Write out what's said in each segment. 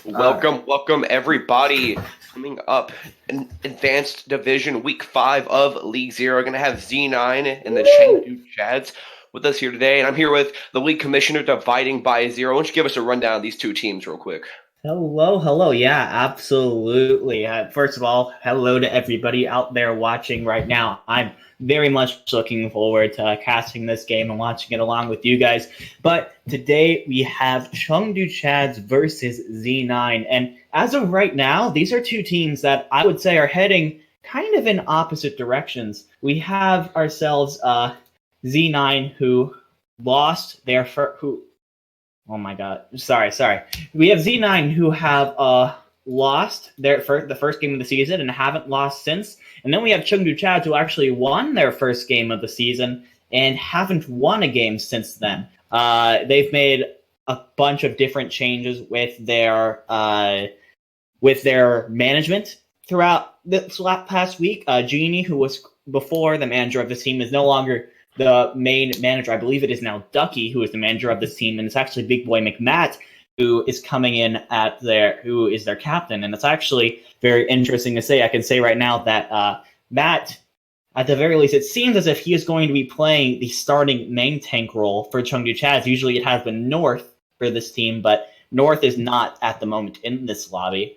Welcome everybody. Coming up in Advanced Division Week 5 of League Zero. Going to have Z9 and the Chengdu Chads with us here today. And I'm here with the League Commissioner dividing by zero. Why don't you give us a rundown of these two teams real quick? Hello. Yeah, absolutely. First of all, hello to everybody out there watching right now. I'm very much looking forward to casting this game and watching it along with you guys. But today we have Chengdu Chads versus Z9. And as of right now, these are two teams that I would say are heading kind of in opposite directions. We have ourselves Z9 who lost their Oh my god. Sorry. We have Z9 who have lost the first game of the season and haven't lost since. And then we have Chengdu Chads who actually won their first game of the season and haven't won a game since then. They've made a bunch of different changes with their management throughout this past week. Genie, who was before the manager of this team, is no longer the main manager. I believe it is now Ducky, who is the manager of this team, and it's actually Big Boy McMatt, who is coming in who is their captain. And it's actually very interesting to say. I can say right now that Matt, at the very least, it seems as if he is going to be playing the starting main tank role for Chengdu Chads. Usually it has been North for this team, but North is not at the moment in this lobby.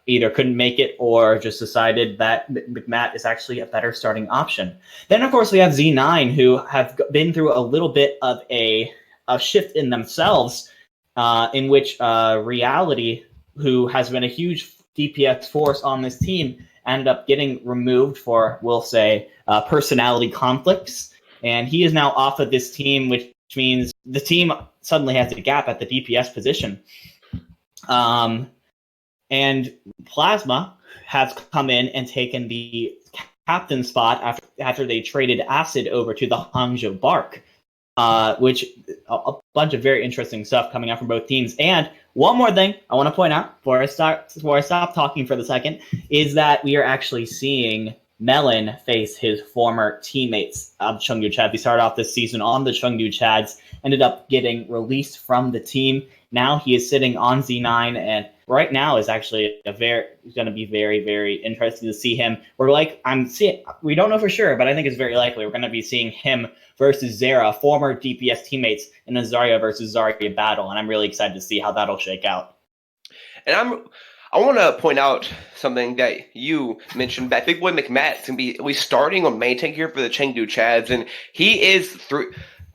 Either couldn't make it or just decided that McMatt is actually a better starting option. Then, of course, we have Z9, who have been through a little bit of a shift in themselves, in which Reality, who has been a huge DPS force on this team, ended up getting removed for, we'll say, personality conflicts. And he is now off of this team, which means the team suddenly has a gap at the DPS position. And Plasma has come in and taken the captain spot after they traded Acid over to the Hangzhou Bark, which a bunch of very interesting stuff coming out from both teams. And one more thing I want to point out before I stop talking for the second is that we are actually seeing Melon face his former teammates of Chengdu Chads. He started off this season on the Chengdu Chads, ended up getting released from the team. Now he is sitting on Z9, and right now is actually going to be very, very interesting to see him. We don't know for sure, but I think it's very likely we're going to be seeing him versus Zera, former DPS teammates, in a Zarya versus Zarya battle, and I'm really excited to see how that'll shake out. And I want to point out something that you mentioned, that Big Boy McMatt is going to be starting on main tank here for the Chengdu Chads, and he is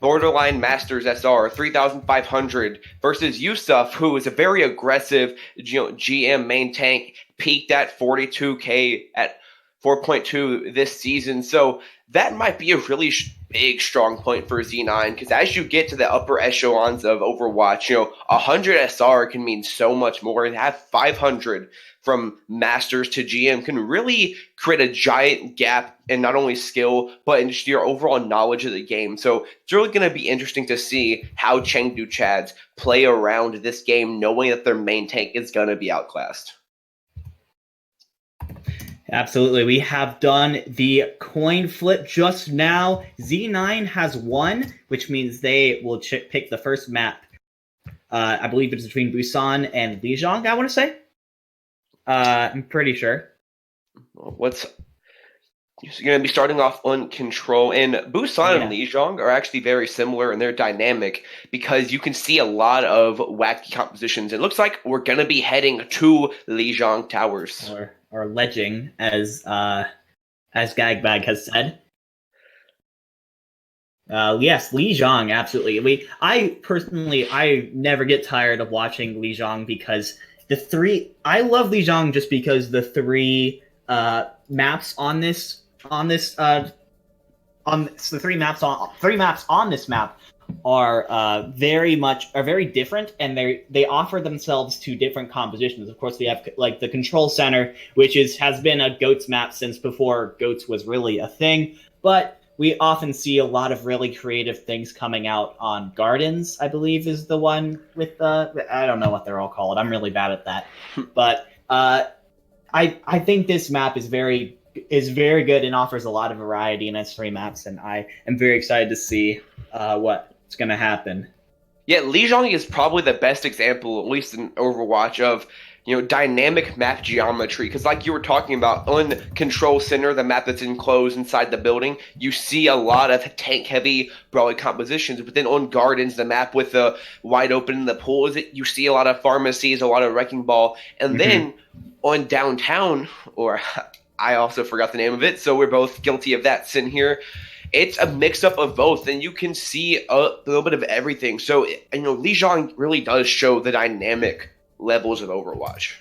Borderline Masters SR 3,500 versus Yusuf, who is a very aggressive GM main tank, peaked at 42k at 4.2 this season. So that might be a really big strong point for Z9, because as you get to the upper echelons of Overwatch, 100 SR can mean so much more, and have 500 from Masters to GM can really create a giant gap in not only skill, but in just your overall knowledge of the game. So it's really going to be interesting to see how Chengdu Chads play around this game, knowing that their main tank is going to be outclassed. Absolutely. We have done the coin flip just now. Z9 has won, which means they will pick the first map. I believe it's between Busan and Lijiang, I want to say. I'm pretty sure. What's going to be starting off on Control, and Busan and Lijiang are actually very similar in their dynamic, because you can see a lot of wacky compositions. It looks like we're going to be heading to Lijiang Towers. Or ledging, as Gagbag has said. Yes, Lijiang, absolutely. I never get tired of watching Lijiang, because I love Lijiang just because the three maps on this map are very different, and they offer themselves to different compositions. Of course, we have like the Control Center, which has been a Goats map since before Goats was really a thing, but we often see a lot of really creative things coming out on Gardens, I believe is the one with I don't know what they're all called. I'm really bad at that. But I think this map is very good and offers a lot of variety in its three maps, and I am very excited to see what's going to happen. Yeah, Lijiang is probably the best example, at least in Overwatch, of dynamic map geometry. Because like you were talking about, on Control Center, the map that's enclosed inside the building, you see a lot of tank-heavy brawly compositions. But then on Gardens, the map with the wide open in the pools, you see a lot of pharmacies, a lot of Wrecking Ball. And Mm-hmm. then on Downtown, or I also forgot the name of it, so we're both guilty of that sin here. It's a mix up of both, and you can see a little bit of everything. So, Lijiang really does show the dynamic levels of Overwatch.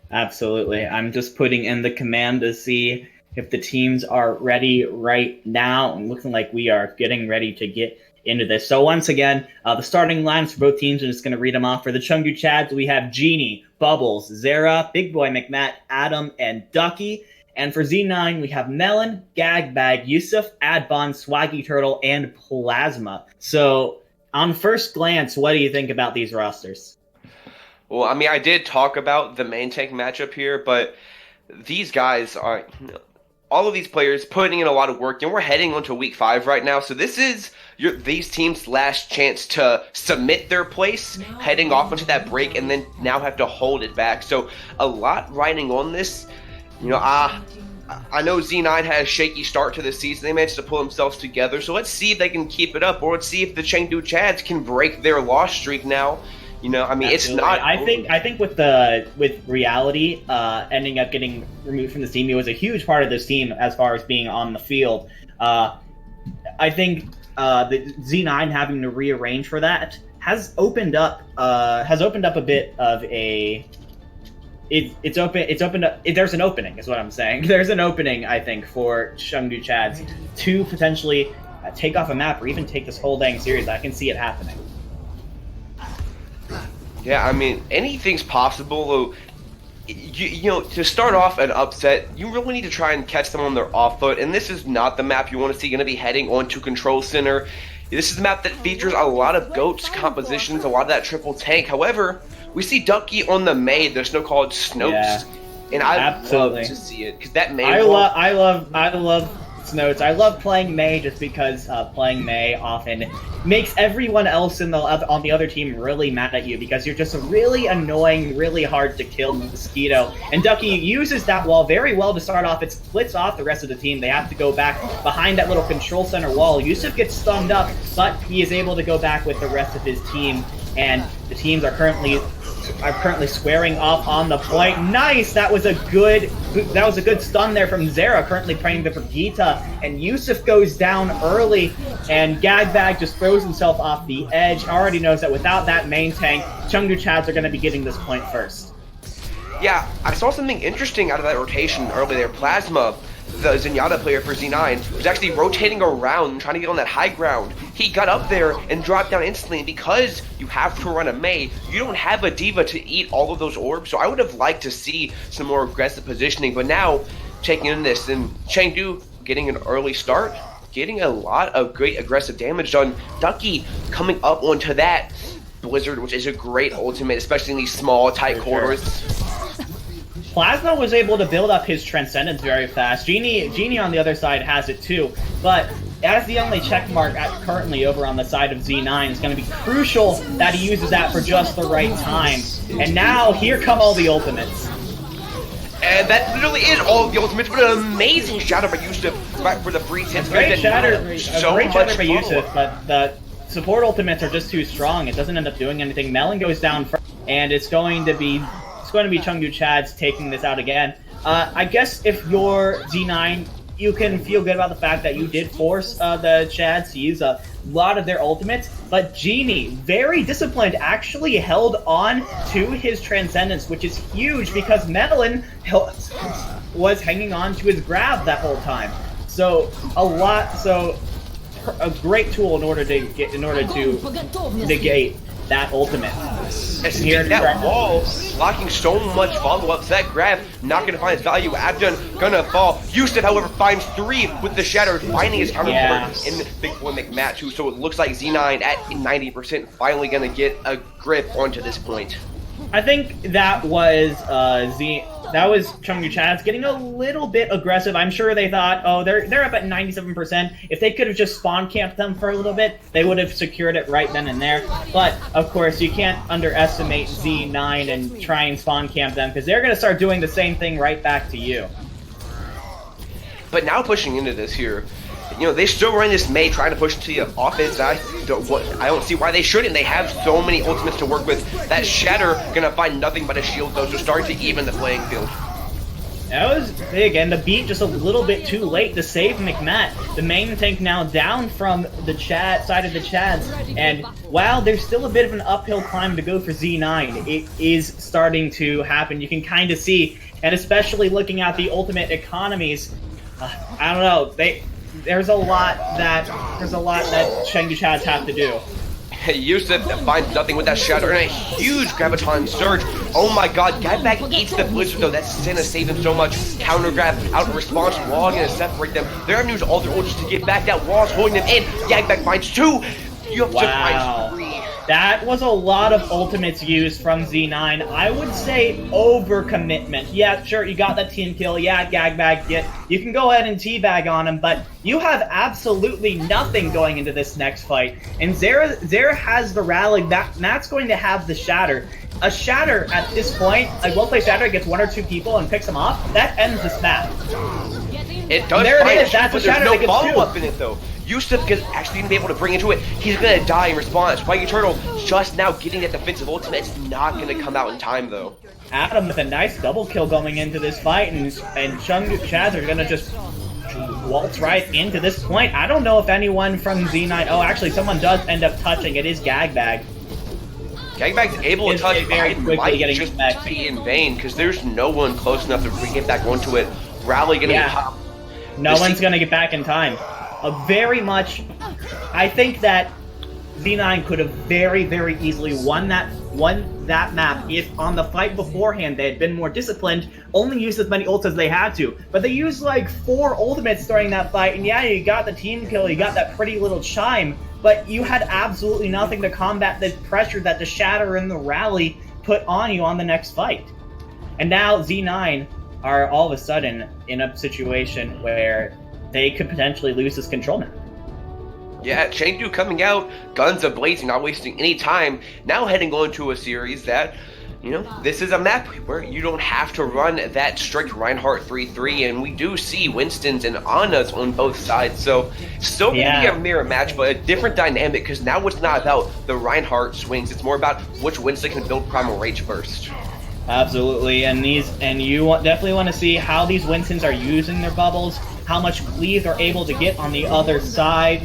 Absolutely. I'm just putting in the command to see if the teams are ready right now. And looking like we are getting ready to get into this. So once again, the starting lines for both teams, I'm just going to read them off. For the Chengdu Chads, we have Genie, Bubbles, Zera, Big Boy McMatt, Adam, and Ducky. And for Z9, we have Melon, Gagbag, Yusuf, Adbon, Swaggy Turtle, and Plasma. So on first glance, what do you think about these rosters? Well, I mean, I did talk about the main tank matchup here, but these guys are all of these players putting in a lot of work. We're heading onto week 5 right now, so this is these teams' last chance to submit their place, heading off into that break, and then now have to hold it back. So a lot riding on this. I know Z9 had a shaky start to the season. They managed to pull themselves together, so let's see if they can keep it up, or let's see if the Chengdu Chads can break their loss streak now. I mean, it's not. I think with reality ending up getting removed from the team, it was a huge part of this team as far as being on the field. I think the Z9 having to rearrange for that has opened up a bit of a. It's opened up. There's an opening, is what I'm saying. There's an opening, I think, for Chengdu Chads to potentially take off a map or even take this whole dang series. I can see it happening. Yeah, I mean, anything's possible. To start off an upset, you really need to try and catch them on their off foot, and this is not the map you want to see going to be heading onto Control Center. This is a map that features a lot of GOATs compositions, a lot of that triple tank. However, we see Ducky on the May, the snow-called Snopes, Yeah, and I absolutely love to see it because that May. I love Snows. I love playing May just because playing May often makes everyone else on the other team really mad at you because you're just a really annoying, really hard to kill mosquito. And Ducky uses that wall very well to start off. It splits off the rest of the team. They have to go back behind that little control center wall. Yusuf gets stunned up, but he is able to go back with the rest of his team. And the teams are currently squaring off on the point. Nice! That was a good stun there from Zera, currently praying for Gita. And Yusuf goes down early, and Gagbag just throws himself off the edge. Already knows that without that main tank, Chengdu Chads are going to be getting this point first. Yeah, I saw something interesting out of that rotation earlier there. Plasma, the Zenyatta player for Z9, was actually rotating around, trying to get on that high ground. He got up there and dropped down instantly, and because you have to run a Mei, you don't have a D.Va to eat all of those orbs, so I would have liked to see some more aggressive positioning, but now, taking in this, and Chengdu getting an early start, getting a lot of great aggressive damage done. Ducky coming up onto that Blizzard, which is a great ultimate, especially in these small, tight corridors. Plasma was able to build up his Transcendence very fast. Genie on the other side has it too, but as the only check mark currently over on the side of Z9, it's going to be crucial that he uses that for just the right time. And now, here come all the ultimates. And that literally is all of the ultimates, but an amazing shadow by Yusuf right for the free hits. Great shatter by Yusuf, but the support ultimates are just too strong. It doesn't end up doing anything. Melon goes down first, and it's going to be Chengdu Chads taking this out again. I guess if you're Z9, you can feel good about the fact that you did force the Chads to use a lot of their ultimates, but Genie, very disciplined, actually held on to his Transcendence, which is huge because Melon was hanging on to his grab that whole time. So a great tool in order to negate that ultimate. Here, that wall blocking so much follow-ups. That grab not going to find its value. Abdon gonna fall. Yusuf, however, finds 3 with the shatter, finding his counterpart in Big Boy McMatt too. So it looks like Z9 at 90% finally going to get a grip onto this point. I think that was Chengdu Chads getting a little bit aggressive. I'm sure they thought, oh, they're up at 97%. If they could have just spawn camped them for a little bit, they would have secured it right then and there. But of course, you can't underestimate Z9 and try and spawn camp them because they're going to start doing the same thing right back to you. But now pushing into this here, they still run this Mei trying to push to the offense. I don't see why they shouldn't. They have so many ultimates to work with. That Shatter gonna find nothing but a shield though, so starting to even the playing field. That was big, and the beat just a little bit too late to save McMatt. The main tank now down from the side of the Chads, and while there's still a bit of an uphill climb to go for Z9, it is starting to happen. You can kind of see, and especially looking at the ultimate economies, I don't know, there's a lot that Chengdu Chads have to do. Yusuf finds nothing with that Shatter and a huge Graviton Surge. Oh my god, Gagbag eats the Blizzard though. That's gonna save him so much. Counter grab, out in response, wall gonna separate them. They're gonna use all their ults to get back. That wall's holding them in. Gagbag finds 2. Yusuf finds 3. That was a lot of ultimates used from Z9. I would say overcommitment. Yeah, sure, you got that team kill. Yeah, Gagbag, you can go ahead and teabag on him, but you have absolutely nothing going into this next fight. And Zera has the rally. That's going to have the Shatter. A Shatter at this point, a well-played Shatter gets 1 or 2 people and picks them off. That ends this map. It does. There it is. That's a Shatter. There's no follow-up in it though. Yusuf is actually going to be able to bring into it. He's going to die in response. Spiky Turtle just now getting that defensive ultimate. It's not going to come out in time, though. Adam with a nice double kill going into this fight, and Chengdu Chads are going to just waltz right into this point. I don't know if anyone from Z9... Oh, actually, someone does end up touching. It is Gagbag. Gagbag's able to touch, very but quickly might getting just back. be in vain, because there's no one close enough to get back onto it. Rally going to pop. No one's going to get back in time. Very much, I think that Z9 could have very, very easily won that map if on the fight beforehand they had been more disciplined, only used as many ults as they had to. But they used like 4 ultimates during that fight, and yeah, you got the team kill, you got that pretty little chime, but you had absolutely nothing to combat the pressure that the Shatter and the Rally put on you on the next fight. And now Z9 are all of a sudden in a situation where they could potentially lose this control map. Yeah, Chengdu coming out, guns a-blazing, not wasting any time, now heading on to a series that, this is a map where you don't have to run that strict Reinhardt 3-3, and we do see Winston's and Anna's on both sides, so still going to be a mirror match, but a different dynamic, because now it's not about the Reinhardt swings, it's more about which Winston can build Primal Rage first. Absolutely, and you definitely want to see how these Winstons are using their bubbles, how much cleave they're able to get on the other side.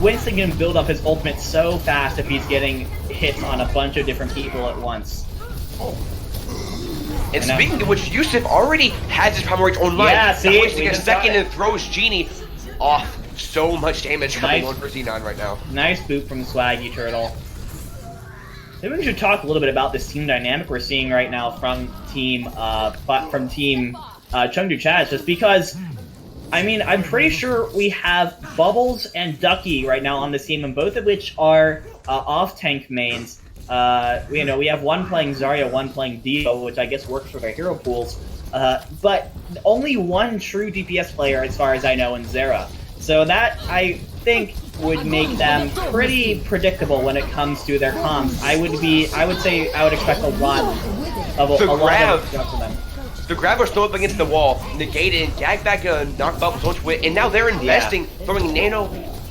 Winston can build up his ultimate so fast if he's getting hits on a bunch of different people at once. And speaking of which, Yusuf already has his Primal Rage online. Yeah, see? Wasting a second and throws Genie off. So much damage coming on for Z9 right now. Nice boot from Swaggy Turtle. Maybe we should talk a little bit about this team dynamic we're seeing right now from Team Chengdu Chads, just because, I'm pretty sure we have Bubbles and Ducky right now on this team, and both of which are off-tank mains. We have one playing Zarya, one playing Dio, which I guess works for their hero pools, but only one true DPS player, as far as I know, in Zera. So that, I think, would make them pretty predictable when it comes to their comms. I would expect a lot of stuff from them. The grab was thrown up against the wall, negated, Gagbag knocked Bubbles onto it, and now they're investing, throwing Nano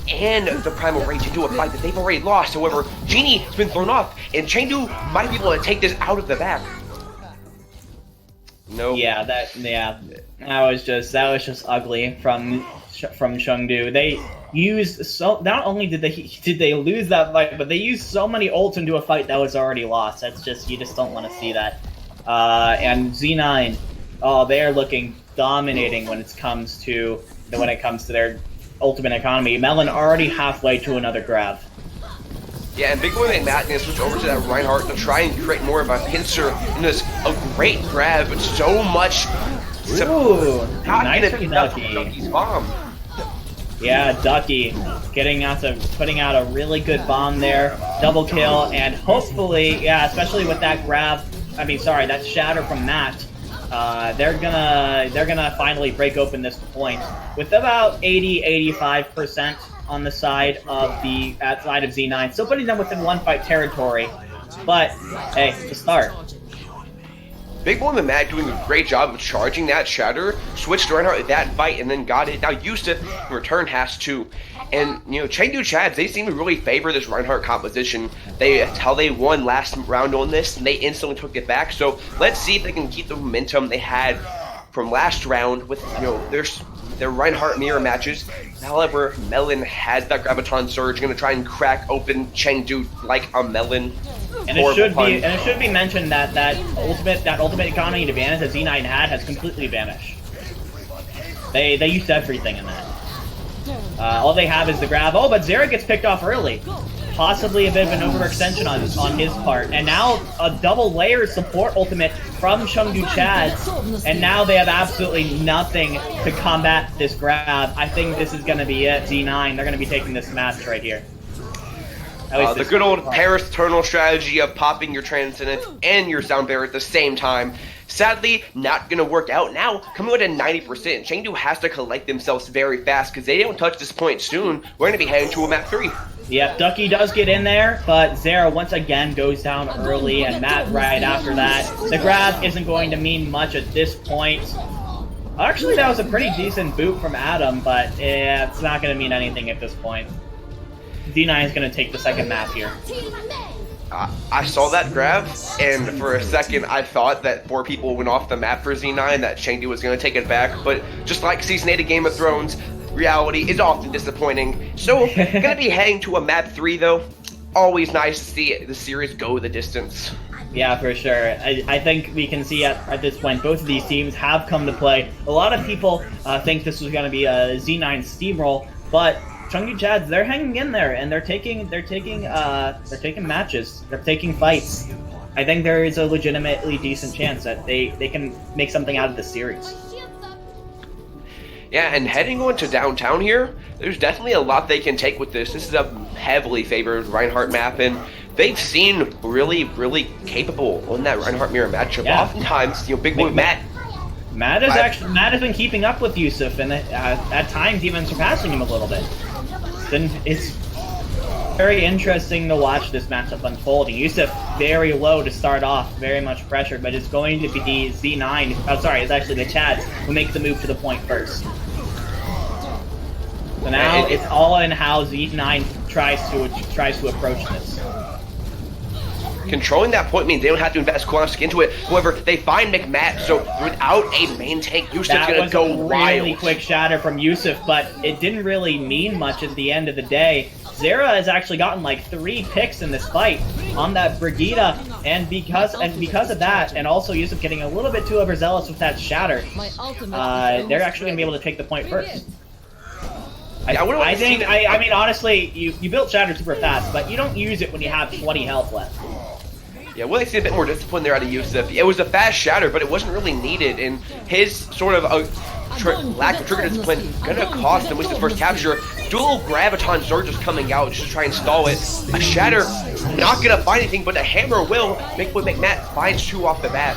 and the Primal Rage into a fight that they've already lost. However, Genie's been thrown off, and Chengdu might be able to take this out of the back. No. Yeah, that was just ugly from Chengdu. They used not only did they lose that fight, but they used so many ults into a fight that was already lost. You just don't want to see that. And Z9, they are looking dominating when it comes to their ultimate economy. Melon already halfway to another grab. Yeah, and Big Boy and Matt can switch over to that Reinhardt to try and create more of a pincer in this. A great grab, but so much. Ooh, nice from Ducky's bomb. Yeah, Ducky putting out a really good bomb there, double kill, and hopefully, especially with that grab, that shatter from Matt, they're gonna finally break open this point with about 80-85% on the side of Z9, still putting them within one fight territory. But hey, it's a start. Big Boy and Matt doing a great job of charging that shatter, switched to Reinhardt at that fight, and then got it. Now Yusuf in return has to. And, Chengdu Chads, they seem to really favor this Reinhardt composition. That's how they won last round on this, and they instantly took it back. So let's see if they can keep the momentum they had from last round with, their Reinhardt mirror matches. However, Melon has that Graviton Surge, going to try and crack open Chengdu like a melon. And it should be mentioned that ultimate economy advantage that Z9 has completely vanished. They used everything in that. All they have is the grab. Oh, but Zera gets picked off early. Possibly a bit of an overextension on his part. And now a double layer support ultimate from Chengdu Chads. And now they have absolutely nothing to combat this grab. I think this is going to be it. Z9, they're going to be taking this match right here. The good old Paris Eternal strategy of popping your Transcendence and your Sound Barrier at the same time. Sadly, not going to work out. Now, coming out at 90%, Chengdu has to collect themselves very fast because they don't touch this point soon. We're going to be heading to a map 3. Yep, Ducky does get in there, but Zera once again goes down early, and Matt right after that. The grab isn't going to mean much at this point. Actually, that was a pretty decent boot from Adam, but it's not going to mean anything at this point. Z9 is going to take the second map here. I saw that grab, and for a second I thought that 4 people went off the map for Z9, that Chengdu was going to take it back, but just like Season 8 of Game of Thrones, reality is often disappointing. So, going to be heading to a map 3 though. Always nice to see the series go the distance. Yeah, for sure. I think we can see at this point both of these teams have come to play. A lot of people think this was going to be a Z9 steamroll, but Chengdu Chads, they're hanging in there, and they're taking matches. They're taking fights. I think there is a legitimately decent chance that they can make something out of this series. Yeah, and heading on to downtown here, there's definitely a lot they can take with this. This is a heavily favored Reinhardt map, and they've seen really, really capable on that Reinhardt mirror matchup. Yeah. Oftentimes, Big Boy Matt has been keeping up with Yusuf, and at times even surpassing him a little bit. Then it's very interesting to watch this matchup unfolding. Yusuf very low to start off, very much pressured, but it's going to be Z9. It's actually the Chads who make the move to the point first. So now it's all in how Z9 tries to approach this. Controlling that point means they don't have to invest quantity into it. However, they find McMatt, so without a main tank, Yusuf's going to go wild. That was a really quick shatter from Yusuf, but it didn't really mean much at the end of the day. Zera has actually gotten like 3 picks in this fight on that Brigitte, and because of that, and also Yusuf getting a little bit too overzealous with that shatter, they're actually going to be able to take the point first. I mean, honestly, you built shatter super fast, but you don't use it when you have 20 health left. Yeah, we'll see a bit more discipline there out of Yusuf. It was a fast shatter, but it wasn't really needed, and his sort of lack of trigger discipline gonna cost him with his first capture. Dual Graviton Surges coming out just to try and stall it. A shatter not gonna find anything, but a hammer will. McMatt finds 2 off the bat.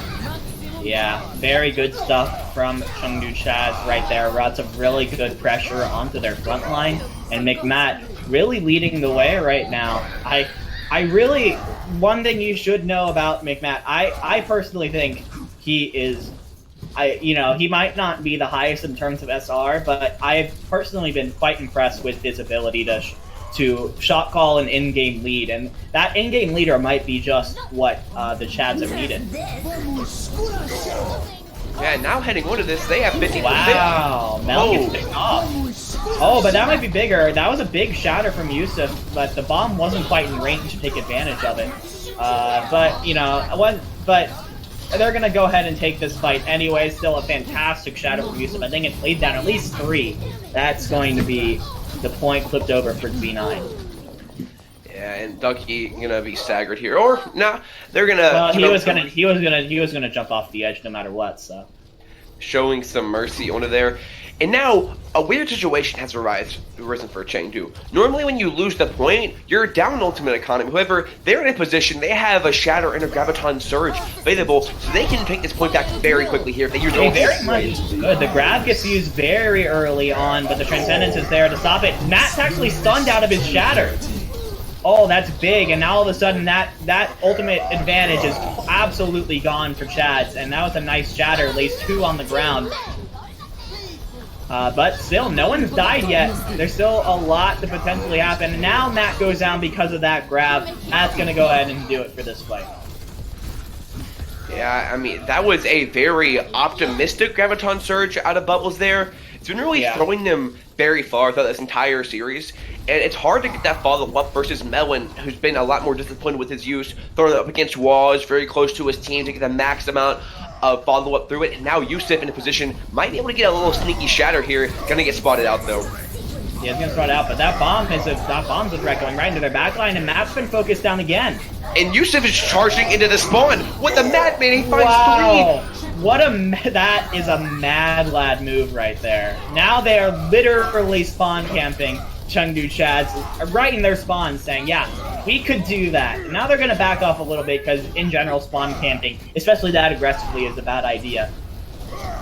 Yeah, very good stuff from Chengdu Chads right there. Lots of really good pressure onto their front line, and McMatt really leading the way right now. One thing you should know about McMatt, I personally think he is, he might not be the highest in terms of SR, but I've personally been quite impressed with his ability to shot call an in-game lead, and that in-game leader might be just what the Chads have needed. Yeah, now heading on to this, they have 50%. Wow, Mel gets picked off. Oh, but that might be bigger. That was a big shatter from Yusuf, but the bomb wasn't quite in range to take advantage of it. But they're going to go ahead and take this fight anyway. Still a fantastic shatter from Yusuf. I think it laid down at least 3. That's going to be the point flipped over for Z9. Yeah, and Ducky gonna be staggered here, or nah, they're gonna. Well, he was gonna jump off the edge no matter what. So showing some mercy onto there. And now, a weird situation has arisen for Chengdu. Normally when you lose the point, you're down ultimate economy. However, they're in a position, they have a Shatter and a Graviton Surge available, so they can take this point back very quickly here if they use They very much good. The grab gets used very early on, but the Transcendence is there to stop it. Matt's actually stunned out of his Shatter. Oh, that's big, and now all of a sudden that ultimate advantage is absolutely gone for Chads, and that was a nice Shatter, lays 2 on the ground. But still, no one's died yet. There's still a lot to potentially happen. And now Matt goes down because of that grab. Matt's going to go ahead and do it for this fight. Yeah, I mean, that was a very optimistic Graviton Surge out of Bubbles there. It's been really throwing them very far throughout this entire series. And it's hard to get that follow-up versus Melon, who's been a lot more disciplined with his use, throwing it up against walls, very close to his team to get the max amount of follow-up through it. And now Yusuf in a position, might be able to get a little sneaky Shatter here. Gonna get spotted out, though. Yeah, it's gonna spot out, but that bomb's a threat going right into their backline, and Matt's been focused down again. And Yusuf is charging into the spawn with the Madman. He finds 3. That is a mad lad move right there. Now they are literally spawn camping Chengdu Chads right in their spawn, saying, yeah, we could do that. And now they're going to back off a little bit because, in general, spawn camping, especially that aggressively, is a bad idea.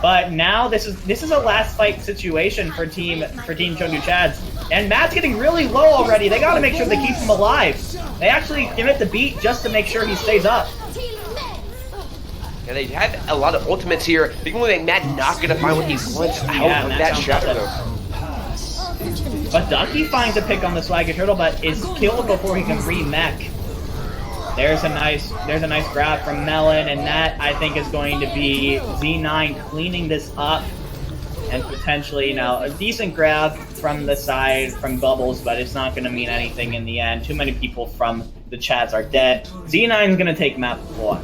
But now this is a last fight situation for Team Chengdu Chads, and Matt's getting really low already. They got to make sure they keep him alive. They actually give it the beat just to make sure he stays up. Yeah, they have a lot of ultimates here. Big Boy Matt not going to find what he wants out of that Shatter, though. But Ducky finds a pick on the Swagger Turtle, but is killed before he can re-mech. There's a nice grab from Melon, and that, I think, is going to be Z9 cleaning this up. And potentially, a decent grab from the side from Bubbles, but it's not going to mean anything in the end. Too many people from the Chads are dead. Z9 is going to take map 4.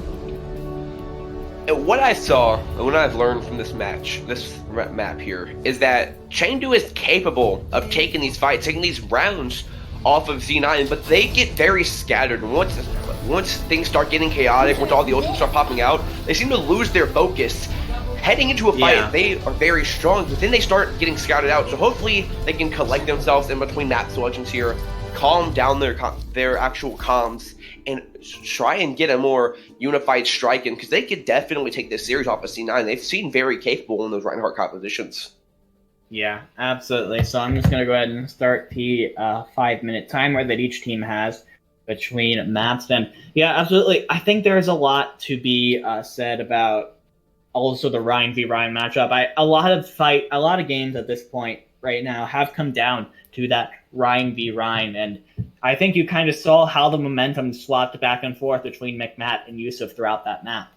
What I saw, and what I've learned from this map here, is that Chengdu is capable of taking these fights, taking these rounds off of Z9, but they get very scattered. Once things start getting chaotic, once all the ultimates start popping out, they seem to lose their focus. Heading into a fight, they are very strong, but then they start getting scouted out, so hopefully they can collect themselves in between map selections here, calm down their actual comms, and try and get a more unified strike in, because they could definitely take this series off of C9. They've seen very capable in those Reinhardt compositions. Yeah, absolutely. So I'm just going to go ahead and start the 5-minute timer that each team has between maps. And yeah, absolutely. I think there's a lot to be said about also the Ryan v Ryan matchup. A lot of games at this point right now have come down to that Ryan v Ryan, and I think you kind of saw how the momentum swapped back and forth between McMatt and Yusuf throughout that map.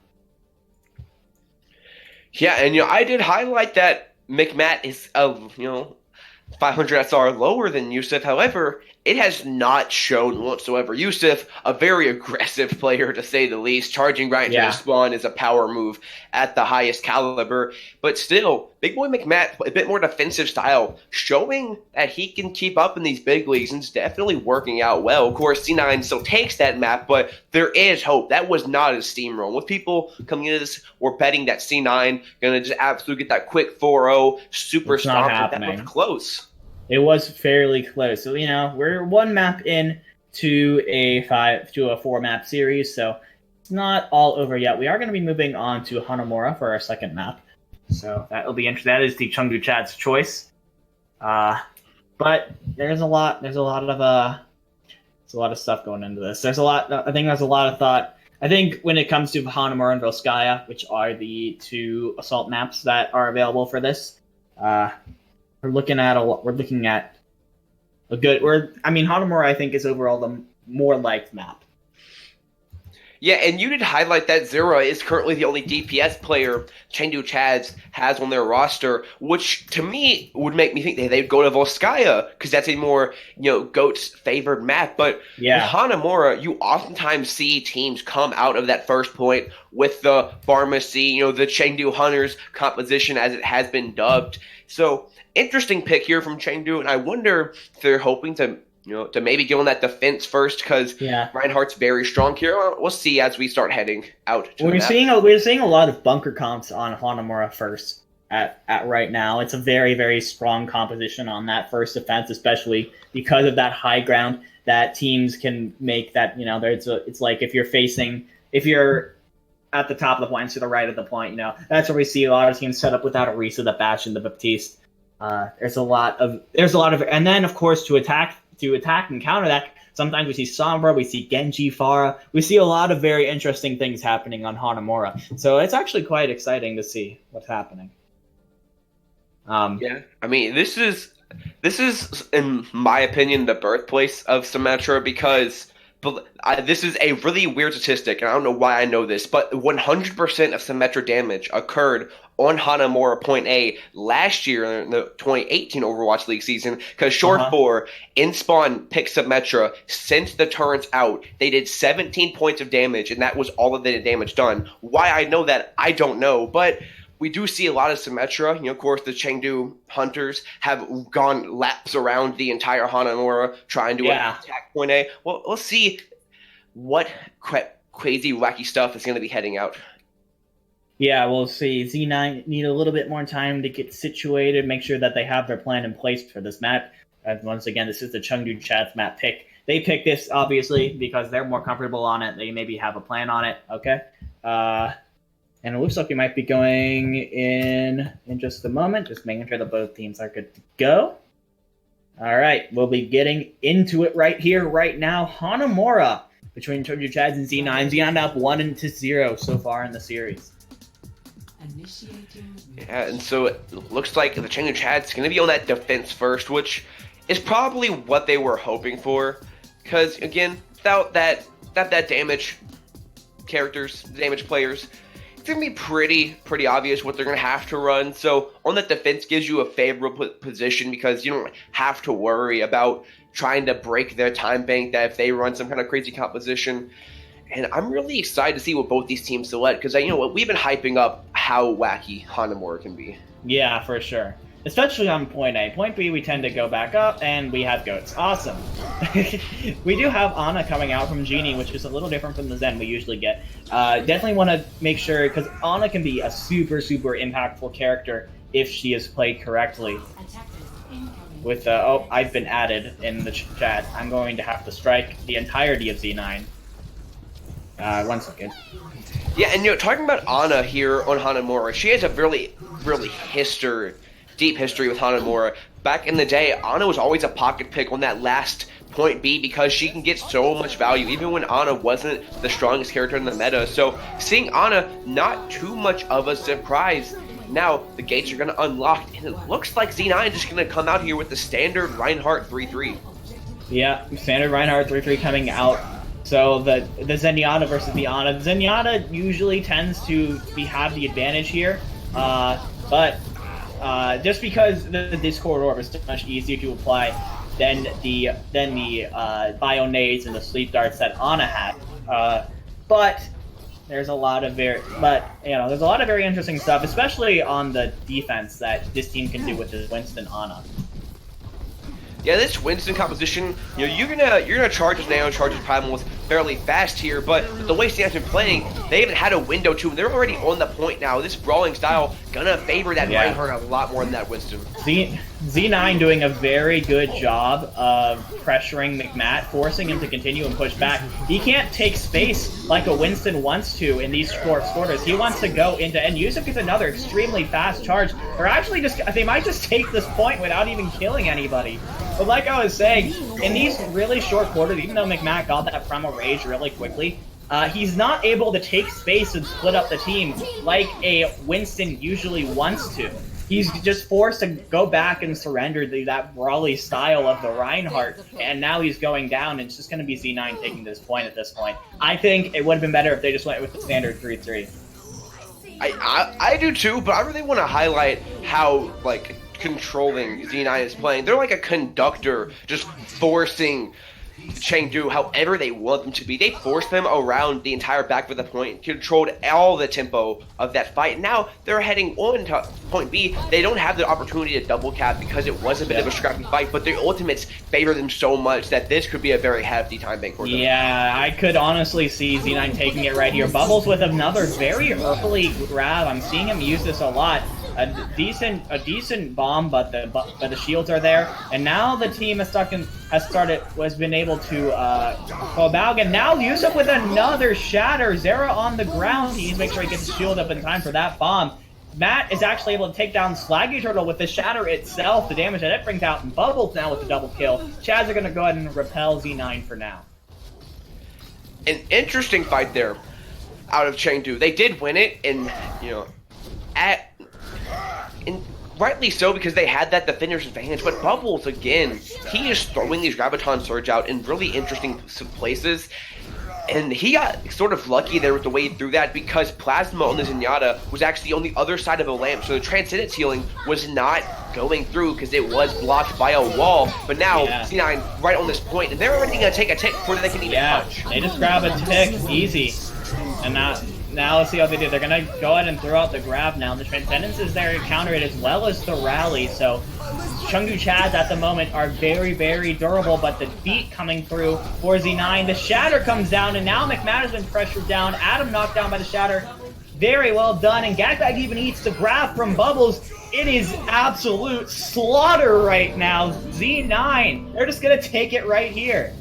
Yeah, and I did highlight that McMatt is 500 SR lower than Yusuf. However, it has not shown whatsoever. Yusuf, a very aggressive player to say the least, charging right into the spawn is a power move at the highest caliber. But still, Big Boy McMatt, a bit more defensive style, showing that he can keep up in these big leagues, and it's definitely working out well. Of course, C9 still takes that map, but there is hope. That was not a steamroll. With people coming into this, we're betting that C9 going to just absolutely get that quick 4-0 super stomp. That was close. It was fairly close. So, we're one map in to a 4-map series, so it's not all over yet. We are going to be moving on to Hanamura for our second map. So that will be interesting. That is the Chengdu Chad's choice. But there's a lot of stuff going into this. I think there's a lot of thought. I think when it comes to Hanamura and Volskaya, which are the 2 assault maps that are available for this, we're looking at a good. Hanamura, I think, is overall the more liked map. Yeah, and you did highlight that Zera is currently the only DPS player Chengdu Chads has on their roster, which to me would make me think they'd go to Volskaya, because that's a more, GOAT's favored map. But with Hanamura, you oftentimes see teams come out of that first point with the pharmacy, the Chengdu Hunters composition, as it has been dubbed. So, interesting pick here from Chengdu, and I wonder if they're hoping to maybe get on that defense first, because Reinhardt's very strong here. We'll see as we start heading out to We're seeing a lot of bunker comps on Hanamura first. at right now. It's a very, very strong composition on that first defense, especially because of that high ground that teams can make. That it's like if you're at the top of the point to the right of the point, that's where we see a lot of teams set up without a Risa, the Bastion, the Baptiste. There's a lot of, and then of course to attack and counter that. Sometimes we see Sombra, we see Genji, Pharah. We see a lot of very interesting things happening on Hanamura. So it's actually quite exciting to see what's happening. Yeah, I mean, this is, in my opinion, the birthplace of Symmetra because this is a really weird statistic, and I don't know why I know this, but 100% of Symmetra damage occurred on Hanamura Point A last year in the 2018 Overwatch League season, because Short 4 in spawn picked Symmetra, sent the turrets out. They did 17 points of damage, and that was all of the damage done. Why I know that, I don't know, but we do see a lot of Symmetra. Of course, the Chengdu Hunters have gone laps around the entire Hanamura trying to attack Point A. Well, let's see what crazy, wacky stuff is going to be heading out. Yeah, we'll see. Z9 need a little bit more time to get situated, make sure that they have their plan in place for this map. Once again, this is the Chengdu Chad's map pick. They picked this, obviously, because they're more comfortable on it. They maybe have a plan on it, okay? And it looks like we might be going in just a moment, just making sure that both teams are good to go. All right, we'll be getting into it right here, right now. Hanamura between Chengdu Chads and Z9. Z9 up 1-0 so far in the series. Yeah, and so it looks like the Chengdu Chad's going to be on that defense first, which is probably what they were hoping for. Because, again, without that damage characters, damage players, it's going to be pretty obvious what they're going to have to run. So on that defense gives you a favorable position because you don't have to worry about trying to break their time bank that if they run some kind of crazy composition. And I'm really excited to see what both these teams select because we've been hyping up how wacky Hanamura can be. Yeah, for sure. Especially on Point A. Point B, we tend to go back up, and we have goats. Awesome. We do have Ana coming out from Genie, which is a little different from the Zen we usually get. Definitely want to make sure, because Ana can be a super, super impactful character if she is played correctly. With, I've been added in the chat. I'm going to have to strike the entirety of Z9. 1 second. Yeah, and talking about Ana here on Hanamura, she has a really, really deep history with Hanamura. Back in the day, Ana was always a pocket pick on that last Point B because she can get so much value, even when Ana wasn't the strongest character in the meta. So seeing Ana, not too much of a surprise. Now the gates are going to unlock, and it looks like Z9 is just going to come out here with the standard Reinhardt 3-3. Yeah, standard Reinhardt 3-3 coming out. So the Zenyatta versus the Ana. Zenyatta usually tends to have the advantage here, but just because the Discord Orb is so much easier to apply than the bio nades and the sleep darts that Ana had. But there's a lot of very interesting stuff, especially on the defense that this team can do with this Winston Ana. Yeah, this Winston composition, you're gonna charge his Nano, charge his Primals fairly fast here, but the way Stan's been playing, they haven't had a window to him. They're already on the point now. This brawling style gonna favor that Reinhardt a lot more than that Winston. Z9 doing a very good job of pressuring McMatt, forcing him to continue and push back. He can't take space like a Winston wants to in these short quarters. He wants to go into, and Yusuf gets another extremely fast charge. Or actually they might just take this point without even killing anybody. But like I was saying, in these really short quarters, even though McMatt got that Primal Rage really quickly, he's not able to take space and split up the team like a Winston usually wants to. He's just forced to go back and surrender that brawly style of the Reinhardt, and now he's going down, and it's just going to be Z9 taking this point at this point. I think it would have been better if they just went with the standard 3-3. I do too, but I really want to highlight how, controlling Z9 is playing. They're like a conductor, just forcing Chengdu however they want them to be. They forced them around the entire back of the point, controlled all the tempo of that fight. Now they're heading on to Point B. They don't have the opportunity to double cap because it was a bit of a scrappy fight, but their ultimates favor them so much that this could be a very hefty time bank for them. Yeah, I could honestly see Z9 taking it right here. Bubbles with another very early grab. I'm seeing him use this a lot. a decent bomb, but the shields are there, and now the team has been able to go about, and now Yusuf with another shatter. Zera on the ground. He needs to make sure he gets the shield up in time for that bomb. Matt is actually able to take down Slaggy Turtle with the shatter itself, the damage that it brings out, and Bubbles now with the double kill. Chads are going to go ahead and repel Z9 for now. An interesting fight there out of Chengdu. They did win it, and rightly so, because they had that defender's advantage. But Bubbles, again, he is throwing these Graviton Surge out in really interesting places. And he got sort of lucky there with the way he threw that, because Plasma on the Zenyatta was actually on the other side of the lamp, so the Transcendence healing was not going through because it was blocked by a wall. But now C9 right on this point, and they're already going to take a tick before they can even punch. They just grab a tick easy. And now let's see how they do. They're going to go ahead and throw out the grab now. The Transcendence is there to counter it as well as the rally, so Chengdu Chads at the moment are very, very durable, but the beat coming through for Z9. The shatter comes down, and now McMahon has been pressured down. Adam knocked down by the shatter. Very well done, and Gagbag even eats the grab from Bubbles. It is absolute slaughter right now. Z9, they're just going to take it right here.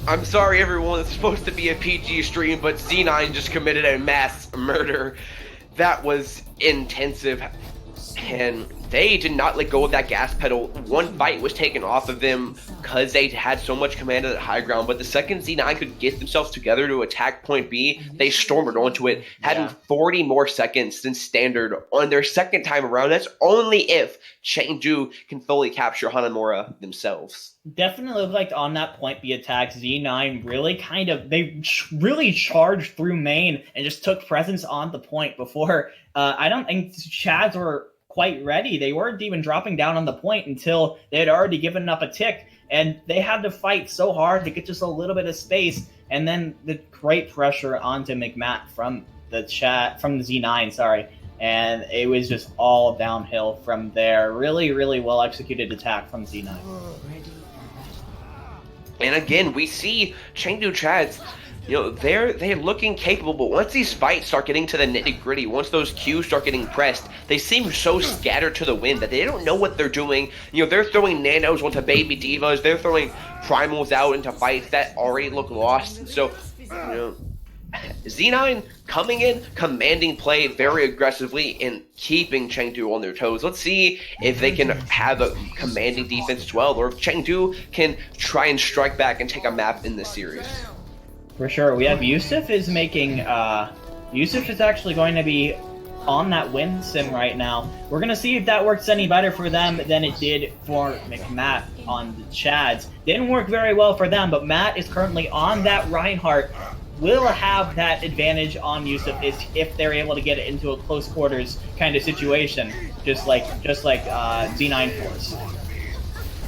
I'm sorry, everyone. It's supposed to be a PG stream, but Z9 just committed a mass murder. That was intensive, and they did not let go of that gas pedal. One fight was taken off of them because they had so much command of that high ground, but the second Z9 could get themselves together to attack point B, they stormed onto it, having 40 more seconds than standard on their second time around. That's only if Chengdu can fully capture Hanamura themselves. Definitely looked like on that point B attack, Z9 really charged through main and just took presence on the point before. I don't think Chads were quite ready. They weren't even dropping down on the point until they had already given up a tick, and they had to fight so hard to get just a little bit of space, and then the great pressure onto McMatt from the Z9, sorry, and it was just all downhill from there. Really, really well executed attack from Z9. And again, we see Chengdu Chads, they're looking capable, but once these fights start getting to the nitty-gritty, once those cues start getting pressed, they seem so scattered to the wind that they don't know what they're doing. They're throwing nanos onto baby divas, they're throwing primals out into fights that already look lost. And so, Z9 coming in, commanding play very aggressively, and keeping Chengdu on their toes. Let's see if they can have a commanding defense as well, or if Chengdu can try and strike back and take a map in this series. For sure. We have Yusuf is actually going to be on that win sim right now. We're going to see if that works any better for them than it did for McMatt on the Chads. Didn't work very well for them, but Matt is currently on that Reinhardt. Will have that advantage on Yusuf if they're able to get it into a close quarters kind of situation, just like Z9 Force.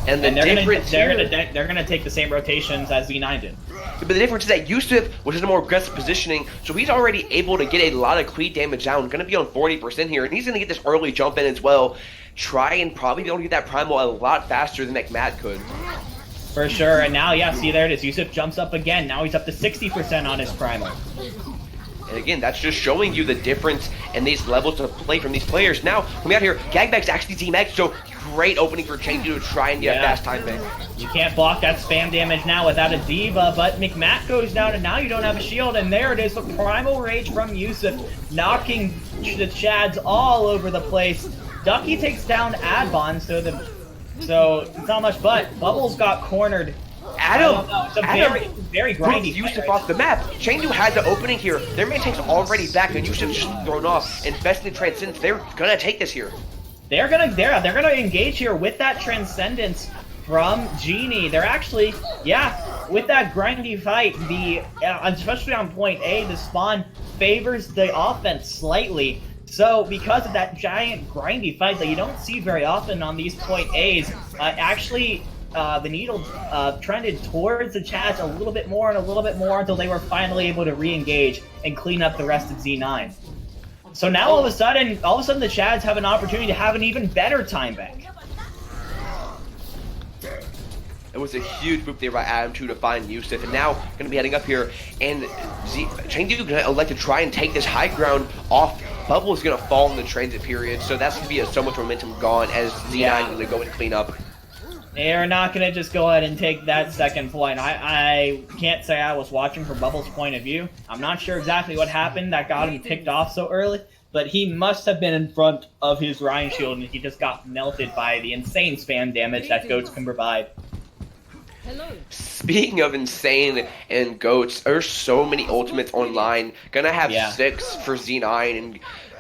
And they're gonna take the same rotations as Z9 did. But the difference is that Yusuf was in a more aggressive positioning, so he's already able to get a lot of cleat damage down. Going to be on 40% here, and he's going to get this early jump in as well. Try and probably be able to get that primal a lot faster than McMatt could. For sure, and now, see, there it is. Yusuf jumps up again. Now he's up to 60% on his primal. And again, that's just showing you the difference in these levels of play from these players. Now, coming out here, Gagbag's actually Team-X, so great opening for Chengdu to try and get a fast time back. You can't block that spam damage now without a Diva, but McMatt goes down, and now you don't have a shield, and there it is, the Primal Rage from Yusuf, knocking the Chads all over the place. Ducky takes down Adbon, so it's not much, but Bubbles got cornered. Adam very grindy Yusuf off the map. Chengdu had the opening here. Their main tank's already back, and Yusuf just thrown off. Invested in Transcendence. They're gonna take this here. They're gonna engage here with that Transcendence from Genie. They're actually, with that grindy fight, especially on point A, the spawn favors the offense slightly. So because of that giant grindy fight that you don't see very often on these point A's, the needle trended towards the Chads a little bit more until they were finally able to re-engage and clean up the rest of Z9. So now all of a sudden the Chads have an opportunity to have an even better time bank. It was a huge move there by Adam to find Yusuf, and now going to be heading up here, and Chengdu going to elect to try and take this high ground off Bubble is going to fall in the transit period, so that's going to be so much momentum gone as Z9 is going to go and clean up. They're not going to just go ahead and take that second point. I can't say I was watching from Bubble's point of view. I'm not sure exactly what happened that got him picked off so early, but he must have been in front of his Ryan shield, and he just got melted by the insane spam damage that Goats can provide. Speaking of insane and Goats, there's so many ultimates online. Gonna have 6 for Z9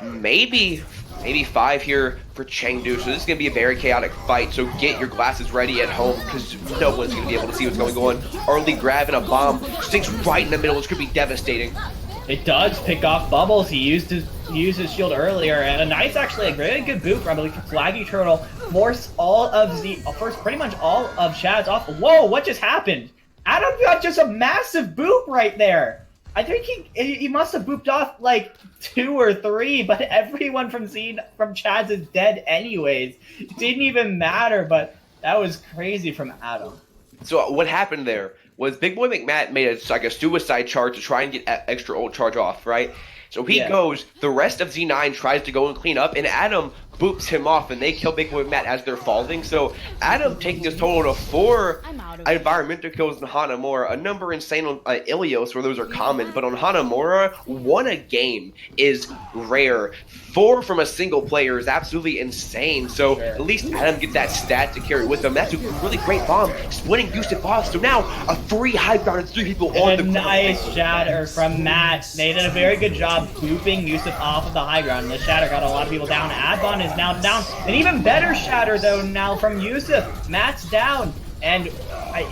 and maybe 5 here for Chengdu. So this is gonna be a very chaotic fight. So get your glasses ready at home because no one's gonna be able to see what's going on. Early grab and a bomb stinks right in the middle. It's gonna be devastating. It does pick off Bubbles. He used his shield earlier, and a nice, actually, a very good boot from Flaggy Turtle. Force pretty much all of Chad's off. Whoa, what just happened? Adam got just a massive boop right there. I think he must have booped off like 2 or 3, but everyone from Chad's is dead anyways. It didn't even matter, but that was crazy from Adam. So what happened there was Big Boy McMatt made a suicide charge to try and get extra ult charge off, right? So he goes, the rest of Z9 tries to go and clean up, and Adam boops him off, and they kill Big Boy McMatt as they're falling. So Adam taking his total to 4 environmental kills on Hanamura, a number insane on Ilios where those are common, but on Hanamura, 1 a game is rare. 4 from a single player is absolutely insane. So at least Adam gets that stat to carry with him. That's a really great bomb, splitting Yusuf off. So now a free high ground and 3 people on the ground. Nice shatter from Matt. They did a very good job booping Yusuf off of the high ground. The shatter got a lot of people down. Adbon is now down. An even better shatter though now from Yusuf. Matt's down. And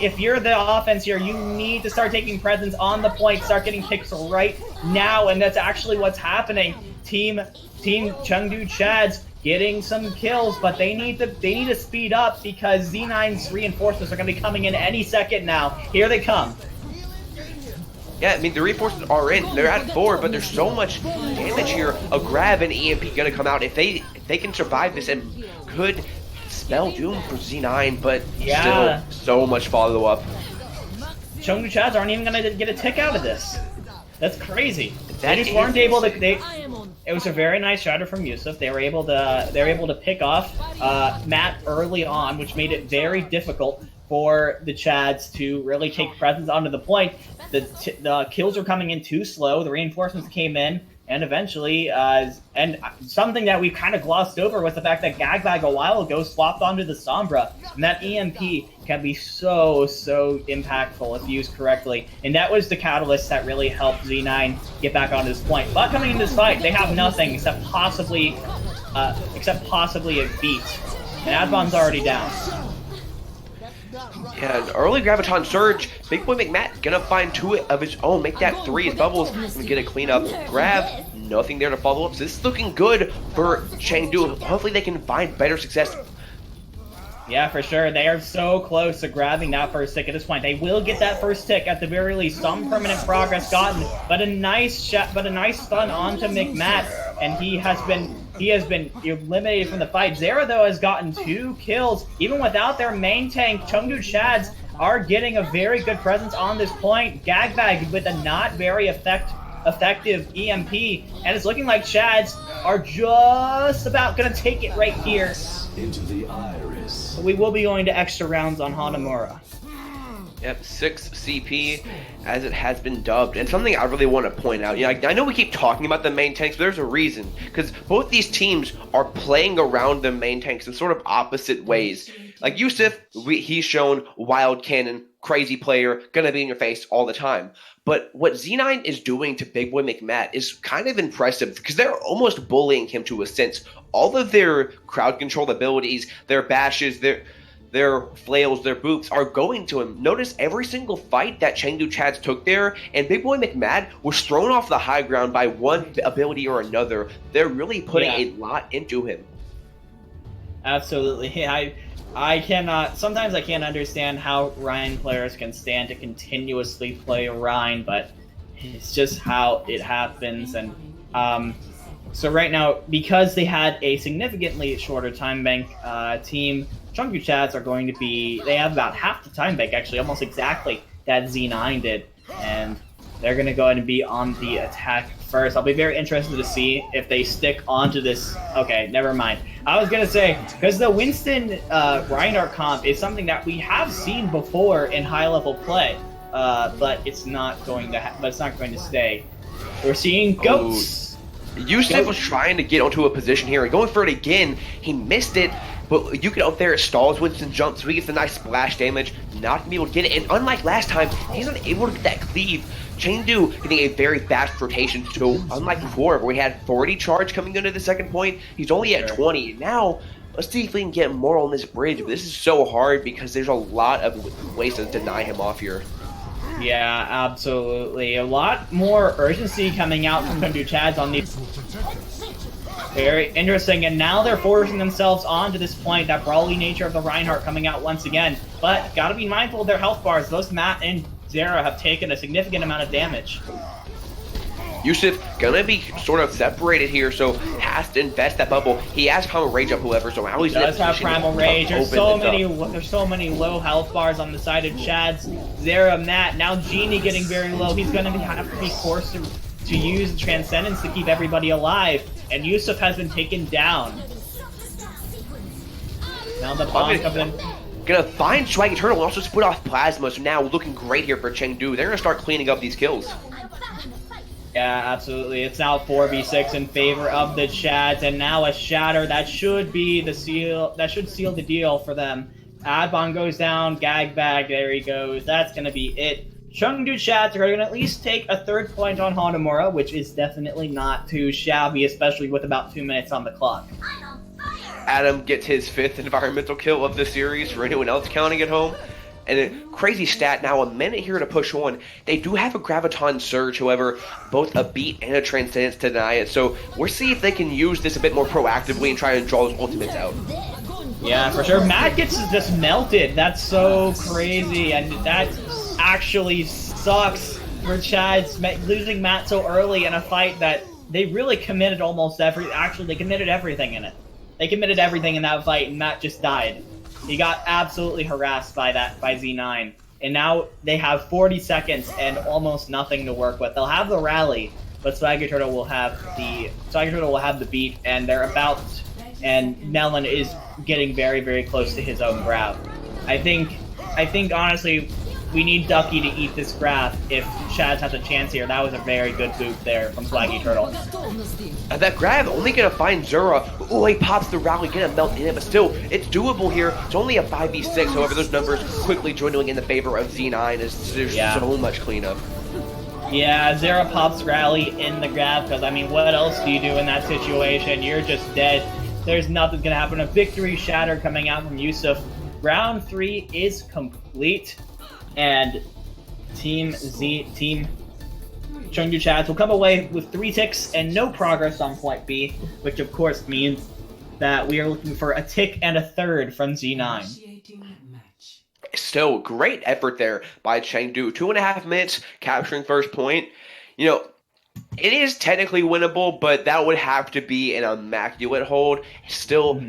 if you're the offense here, you need to start taking presence on the point, start getting picks right now, and that's actually what's happening. Team Chengdu Chads getting some kills, but they need to speed up because Z9's reinforcements are going to be coming in any second now. Here they come. Yeah, I mean, the reinforcements are in. They're at 4, but there's so much damage here. A grab and EMP going to come out. If they can survive this, and could spell doom for Z9, but still so much follow-up. Chengdu Chads aren't even going to get a tick out of this. That's crazy. That they just weren't able to. It was a very nice shatter from Yusuf. They were able to pick off Matt early on, which made it very difficult for the Chads to really take presence onto the point. The kills were coming in too slow. The reinforcements came in, and eventually, and something that we kind of glossed over was the fact that Gagbag a while ago swapped onto the Sombra, and that EMP can be so impactful if used correctly. And that was the catalyst that really helped Z9 get back onto this point. But coming into this fight, they have nothing except possibly a beat. And Adbon's already down. And early Graviton Surge, Big Boy McMatt gonna find 2 of his own, make that 3 as Bubbles gonna get a cleanup. Grab, nothing there to follow up, so this is looking good for Chengdu. Hopefully they can find better success. Yeah, for sure. They are so close to grabbing that first tick at this point. They will get that first tick at the very least. Some permanent progress gotten, but a nice stun onto McMatt, and he has been eliminated from the fight. Zera though has gotten 2 kills. Even without their main tank, Chengdu Chads are getting a very good presence on this point. Gagbag with a not very effective EMP, and it's looking like Chads are just about gonna take it right here. Into the iris. We will be going to extra rounds on Hanamura. Yep, 6 CP, as it has been dubbed. And something I really want to point out, I know we keep talking about the main tanks, but there's a reason. Because both these teams are playing around the main tanks in sort of opposite ways. Like Yusuf, he's shown wild cannon, crazy player, gonna be in your face all the time. But what Z9 is doing to Big Boy McMatt is kind of impressive, because they're almost bullying him to a sense. All of their crowd control abilities, their bashes, their flails, their boots are going to him. Notice every single fight that Chengdu Chads took there, and Big Boy McMatt was thrown off the high ground by one ability or another. They're really putting a lot into him. Absolutely. Sometimes I can't understand how Rhine players can stand to continuously play Rhine, but it's just how it happens. And so right now, because they had a significantly shorter time bank, team Chengdu Chads they have about half the time bank, actually, almost exactly, that Z9 did. And They're going to go ahead and be on the attack first. I'll be very interested to see if they stick onto this. Okay, never mind. I was going to say, because the Winston Reinhardt comp is something that we have seen before in high-level play, but it's not going to stay. We're seeing goats. Yusuf was trying to get onto a position here and going for it again. He missed it, but you get up there, it stalls Winston jumps, so he gets a nice splash damage, not gonna be able to get it. And unlike last time, he's not able to get that cleave. Chengdu getting a very fast rotation, so unlike before where we had 40 charge coming into the second point, he's only at 20. Now, let's see if we can get more on this bridge. But this is so hard because there's a lot of ways to deny him off here. Yeah, absolutely. A lot more urgency coming out from Chengdu Chads on these. Very interesting, and now they're forcing themselves onto this point, that brawly nature of the Reinhardt coming out once again. But gotta be mindful of their health bars. Both Matt and Zera have taken a significant amount of damage. Yusuf gonna be sort of separated here, so has to invest that bubble. He has Primal Rage up, however, so now he's does have Primal Rage. There's so many low health bars on the side of Chads. Zera, Matt, now Genie getting very low. He's gonna have to be forced to use Transcendence to keep everybody alive, and Yusuf has been taken down. Now the bomb comes in. Gonna find Swaggy Turtle and also split off Plasma, so now looking great here for Chengdu. They're gonna start cleaning up these kills. Yeah, absolutely. It's now 4v6 in favor of the Chads, and now a Shatter that should be the seal. That should seal the deal for them. Adbon goes down, Gag Bag, there he goes. That's gonna be it. Chengdu Chads are gonna at least take a third point on Hanamura, which is definitely not too shabby, especially with about 2 minutes on the clock. Adam gets his 5th environmental kill of the series for anyone else counting at home. And a crazy stat now, a minute here to push on. They do have a Graviton Surge, however, both a beat and a Transcendence to deny it. So we'll see if they can use this a bit more proactively and try and draw his ultimates out. Yeah, for sure. Matt gets just melted. That's so crazy, and that actually sucks for Chads losing Matt so early in a fight that they really committed they committed everything in it. They committed everything in that fight, and Matt just died. He got absolutely harassed by Z9, and now they have 40 seconds and almost nothing to work with. They'll have the rally, but Swagger Turtle will have the beat, and and Melon is getting very, very close to his own grab. I think honestly, we need Ducky to eat this grab if Chads has a chance here. That was a very good boot there from Swaggy Turtle. That grab only gonna find Zura. Oh, he pops the rally, gonna melt in it, but still, it's doable here. It's only a 5v6, however, those numbers quickly dwindling in the favor of Z9 as there's so much cleanup. Yeah, Zera pops rally in the grab, because, I mean, what else do you do in that situation? You're just dead. There's nothing gonna happen. A victory shatter coming out from Yusuf. Round 3 is complete. And Team Chengdu Chads will come away with 3 ticks and no progress on point B, which of course means that we are looking for a tick and a third from Z9. Still, great effort there by Chengdu. 2.5 minutes capturing first point. You know, it is technically winnable, but that would have to be an immaculate hold. Still,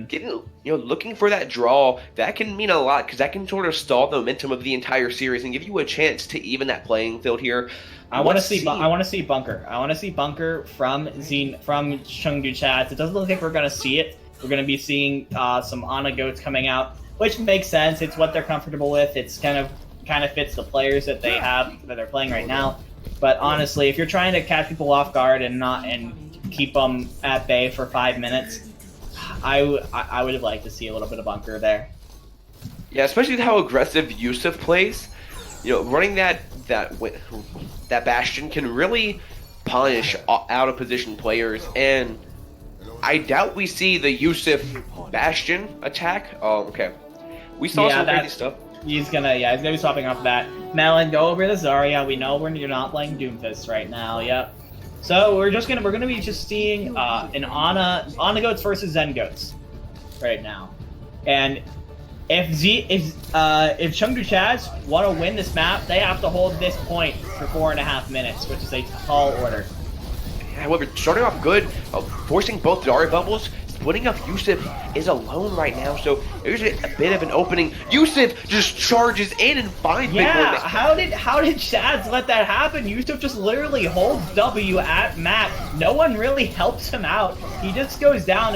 looking for that draw, that can mean a lot because that can sort of stall the momentum of the entire series and give you a chance to even that playing field here. I want to see bunker. I want to see bunker from Chengdu Chads. It doesn't look like we're going to see it. We're going to be seeing some Ana goats coming out, which makes sense. It's what they're comfortable with. It's kind of fits the players that they have that they're playing right now. But honestly, if you're trying to catch people off guard and keep them at bay for 5 minutes, I would have liked to see a little bit of bunker there. Yeah, especially with how aggressive Yusuf plays. You know, running that bastion can really punish out of position players, and I doubt we see the Yusuf bastion attack. Oh, okay. We saw some crazy stuff. He's gonna be swapping off that. Melon, go over the Zarya. We know you're not playing Doomfist right now. Yep. So we're gonna be seeing an Ana goats versus Zen goats right now, and if Chengdu Chads want to win this map, they have to hold this point for 4.5 minutes, which is a tall order. However, starting off good, forcing both Zarya bubbles, splitting up. Yusuf is alone right now, so there's a bit of an opening. Yusuf just charges in and finds Big Boy Yeah, Mc- how did Chads let that happen? Yusuf just literally holds W at Matt. No one really helps him out. He just goes down.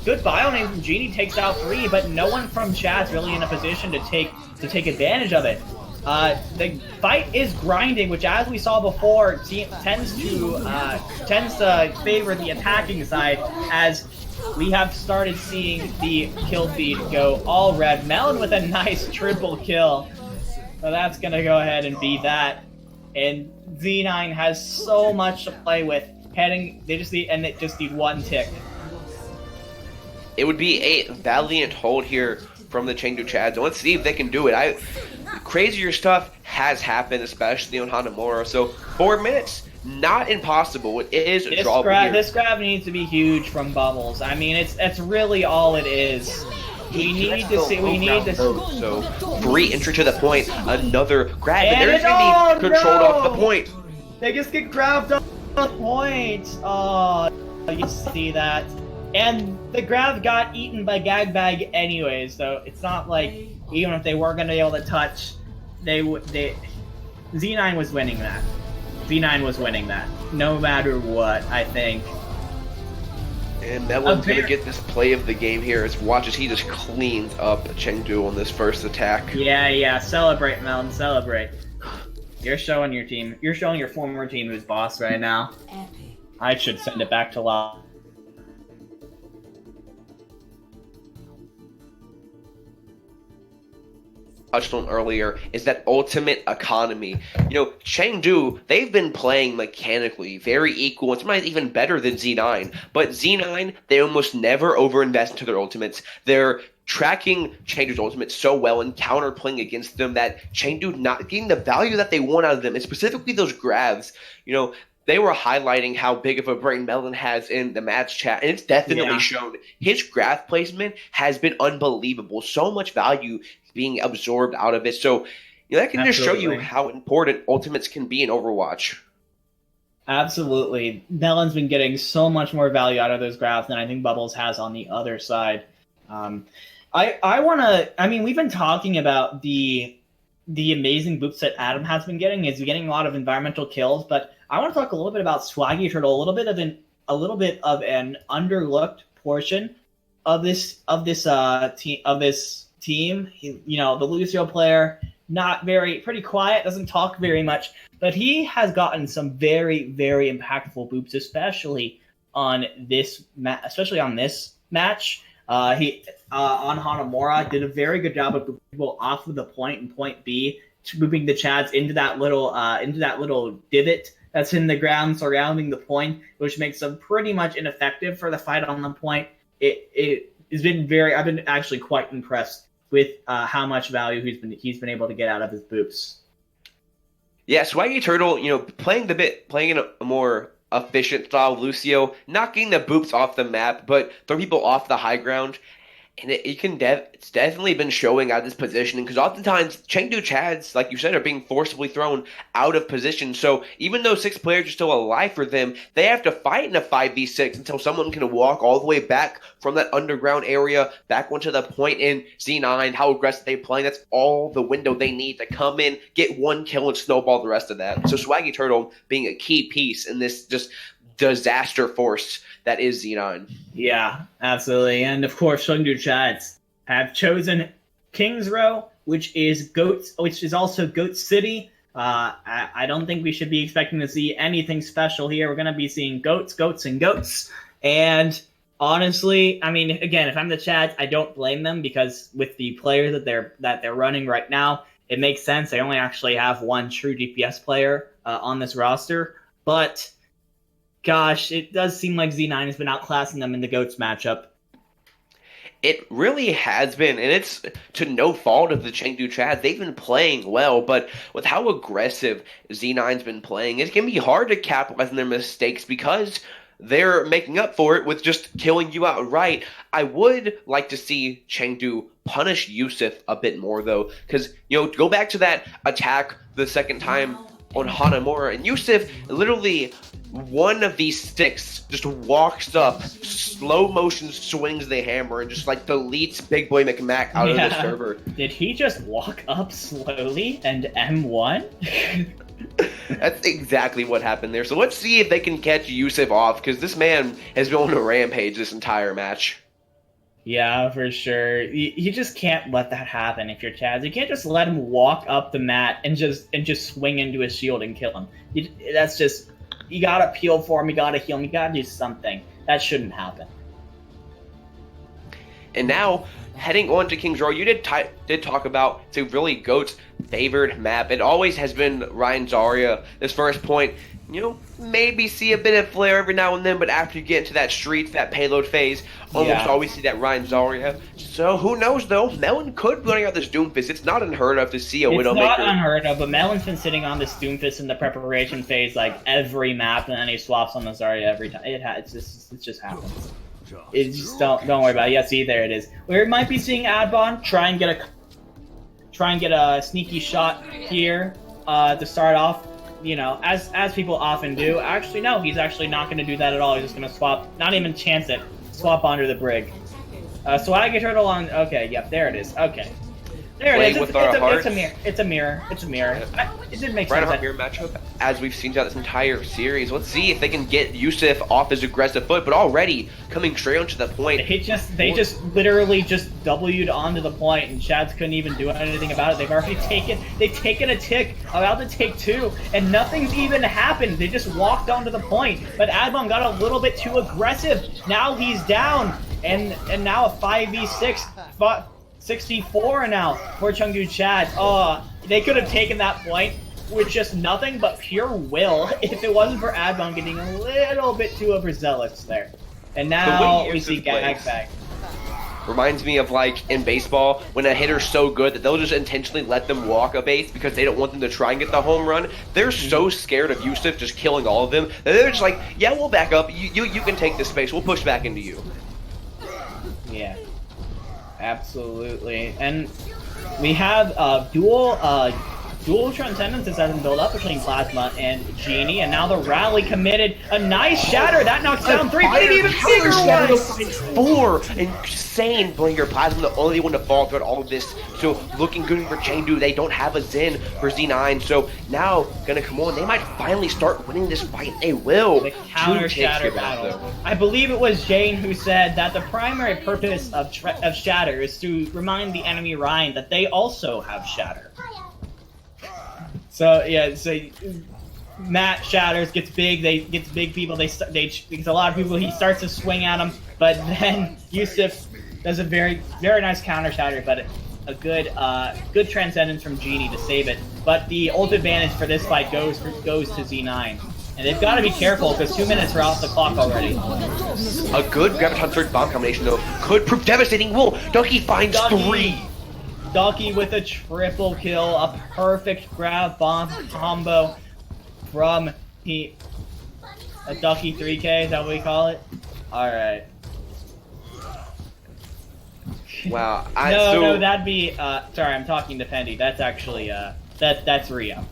Good bio name from Genie takes out 3, but no one from Chad's really in a position to take advantage of it. The fight is grinding, which, as we saw before, tends to favor the attacking side, as we have started seeing the kill feed go all red. Melon with a nice triple kill. So that's gonna go ahead and be that. And Z9 has so much to play with. They just need one tick. It would be a valiant hold here from the Chengdu Chads. And let's see if they can do it. Crazier stuff has happened, especially on Hanamura. So 4 minutes, not impossible. It is a draw here. This grab needs to be huge from Bubbles. I mean, it's really all it is. We need to see. So free entry to the point. Another grab, and they're just gonna be controlled off the point. They just get grabbed off the point. Oh, you see that? And the grab got eaten by Gagbag anyway, so it's not like even if they were gonna be able to touch, Z9 was winning that. Z9 was winning that, no matter what, I think. And Melon's gonna get this play of the game here. Watch as he just cleans up Chengdu on this first attack. Yeah, celebrate, Melon, celebrate. You're showing your team. You're showing your former team who's boss right now. I should send it back to Law. Touched on earlier is that ultimate economy. Chengdu, they've been playing mechanically very equal and sometimes even better than Z9. But Z9, they almost never overinvest into their ultimates. They're tracking Chengdu's ultimates so well and counterplaying against them that Chengdu not getting the value that they want out of them, and specifically those grabs. They were highlighting how big of a brain Melon has in the match chat, and it's definitely shown. His graph placement has been unbelievable. So much value being absorbed out of it. So that can just show you how important ultimates can be in Overwatch. Absolutely. Melon's been getting so much more value out of those graphs than I think Bubbles has on the other side. We've been talking about the amazing boots that Adam has been getting. He's getting a lot of environmental kills, but I want to talk a little bit about Swaggy Turtle, a little bit of an underlooked portion of this team. The Lucio player, pretty quiet, doesn't talk very much, but he has gotten some very, very impactful boops, especially on this match. He on Hanamura did a very good job of booping people off of the point and point B, booping the Chads into that little divot that's in the ground surrounding the point, which makes them pretty much ineffective for the fight on the point. It has been I've been actually quite impressed with how much value he's been able to get out of his boops. Yeah, Swaggy Turtle, playing in a more efficient style of Lucio, not getting the boops off the map, but throwing people off the high ground. And it's definitely been showing out this positioning, because oftentimes Chengdu Chads, like you said, are being forcibly thrown out of position. So even though 6 players are still alive for them, they have to fight in a 5v6 until someone can walk all the way back from that underground area back onto the point in Z9. How aggressive they playing? That's all the window they need to come in, get 1 kill, and snowball the rest of that. So Swaggy Turtle being a key piece in this just disaster force that is Z9. Yeah, absolutely. And of course, Chengdu Chads have chosen Kings Row, which is also Goat City. I don't think we should be expecting to see anything special here. We're going to be seeing goats, and goats. And honestly, I mean, again, if I'm the Chads, I don't blame them, because with the players that they're running right now, it makes sense. They only actually have one true DPS player on this roster, but gosh, it does seem like Z9 has been outclassing them in the GOATS matchup. It really has been, and it's to no fault of the Chengdu Chads. They've been playing well, but with how aggressive Z9's been playing, it can be hard to capitalize on their mistakes because they're making up for it with just killing you outright. I would like to see Chengdu punish Yusuf a bit more, though, because, go back to that attack the second time on Hanamura, and Yusuf literally one of these sticks just walks up, slow motion swings the hammer, and just like deletes Big Boy McMac out of the server. Did he just walk up slowly and M1? That's exactly what happened there. So let's see if they can catch Yusuf off, because this man has been on a rampage this entire match. Yeah, for sure. You just can't let that happen if you're Chaz. You can't just let him walk up the mat and just swing into his shield and kill him. That's just, you gotta peel for him, you gotta heal him, you gotta do something. That shouldn't happen. And now, heading on to King's Row, you did talk about it's a really GOAT's favored map. It always has been Ryan Zarya. This first point, you know, maybe see a bit of flair every now and then, but after you get into that street, that payload phase, almost always see that Ryan Zarya. So who knows though? Melon could be running out this Doomfist. It's not unheard of to see a Widowmaker. It's not unheard of, but Melon's been sitting on this Doomfist in the preparation phase like every map, and then he swaps on the Zarya every time. It just happens. It just don't worry about it. Yeah, see, there it is. We might be seeing Adbon try and get a sneaky shot here to start off. You know, as people often do. Actually, no, he's actually not going to do that at all. He's just going to swap, not even chance it, swap onto the brig. Swag turtle on. Okay, yep, there it is. Okay. There it is. It's a mirror. It's a mirror. It's a mirror. It didn't make sense. Right on mirror matchup, as we've seen throughout this entire series. Let's see if they can get Yusuf off his aggressive foot, but already coming straight onto the point. They just literally just W'd onto the point, and Chads couldn't even do anything about it. They've already taken a tick, about to take two, and nothing's even happened. They just walked onto the point, but Adbon got a little bit too aggressive. Now he's down, and now a 5v6. 64 now for Chengdu Chad. They could have taken that point with just nothing but pure will if it wasn't for Adbon getting a little bit too overzealous there. And now we see Gagbag. Reminds me of like in baseball when a hitter's so good that they'll just intentionally let them walk a base because they don't want them to try and get the home run. They're so scared of Yusuf just killing all of them that they're just like, yeah, we'll back up. You can take this space. We'll push back into you. Yeah. Absolutely, and we have dual transcendences that have been built up between Plasma and Genie, and now the rally committed a nice shatter that knocks down three, but an even bigger one. Four, insane. Bringer Plasma, the only one to fall throughout all of this. So looking good for Chengdu. They don't have a Zen for Z9, so now gonna come on. They might finally start winning this fight. They will. The counter shatter battle. I believe it was Jane who said that the primary purpose of shatter is to remind the enemy Ryan that they also have shatter. So yeah, Matt shatters, gets big. Gets big people. Because a lot of people, he starts to swing at them, but then Yusuf does a very nice counter shatter, but a good transcendence from Genie to save it. But the ult advantage for this fight goes to Z9. And they've got to be careful because 2 minutes are off the clock already. A good Graviton Surge bomb combination though could prove devastating. Whoa, Ducky finds three. Ducky with a triple kill, a perfect grab bomb combo from a Ducky 3K, is that what we call it? Alright. Wow. No, that'd be, sorry, I'm talking to Fendi. That's actually, that's Rio.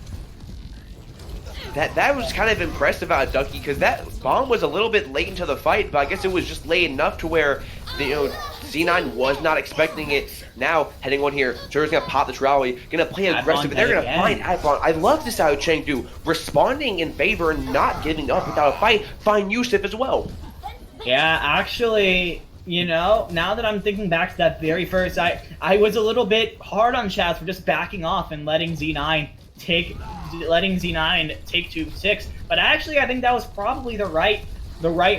That was kind of impressive about Ducky, because that bomb was a little bit late into the fight, but I guess it was just late enough to where, Z9 was not expecting it. Now, heading on here, Zer's gonna pop this rally, gonna play aggressive, and they're gonna find Adbon. I love this out of Chengdu, responding in favor and not giving up without a fight. Find Yusuf as well. Yeah, actually, now that I'm thinking back to that very first, I was a little bit hard on Chaz for just backing off and letting Z9 take 2-6, but actually I think that was probably the right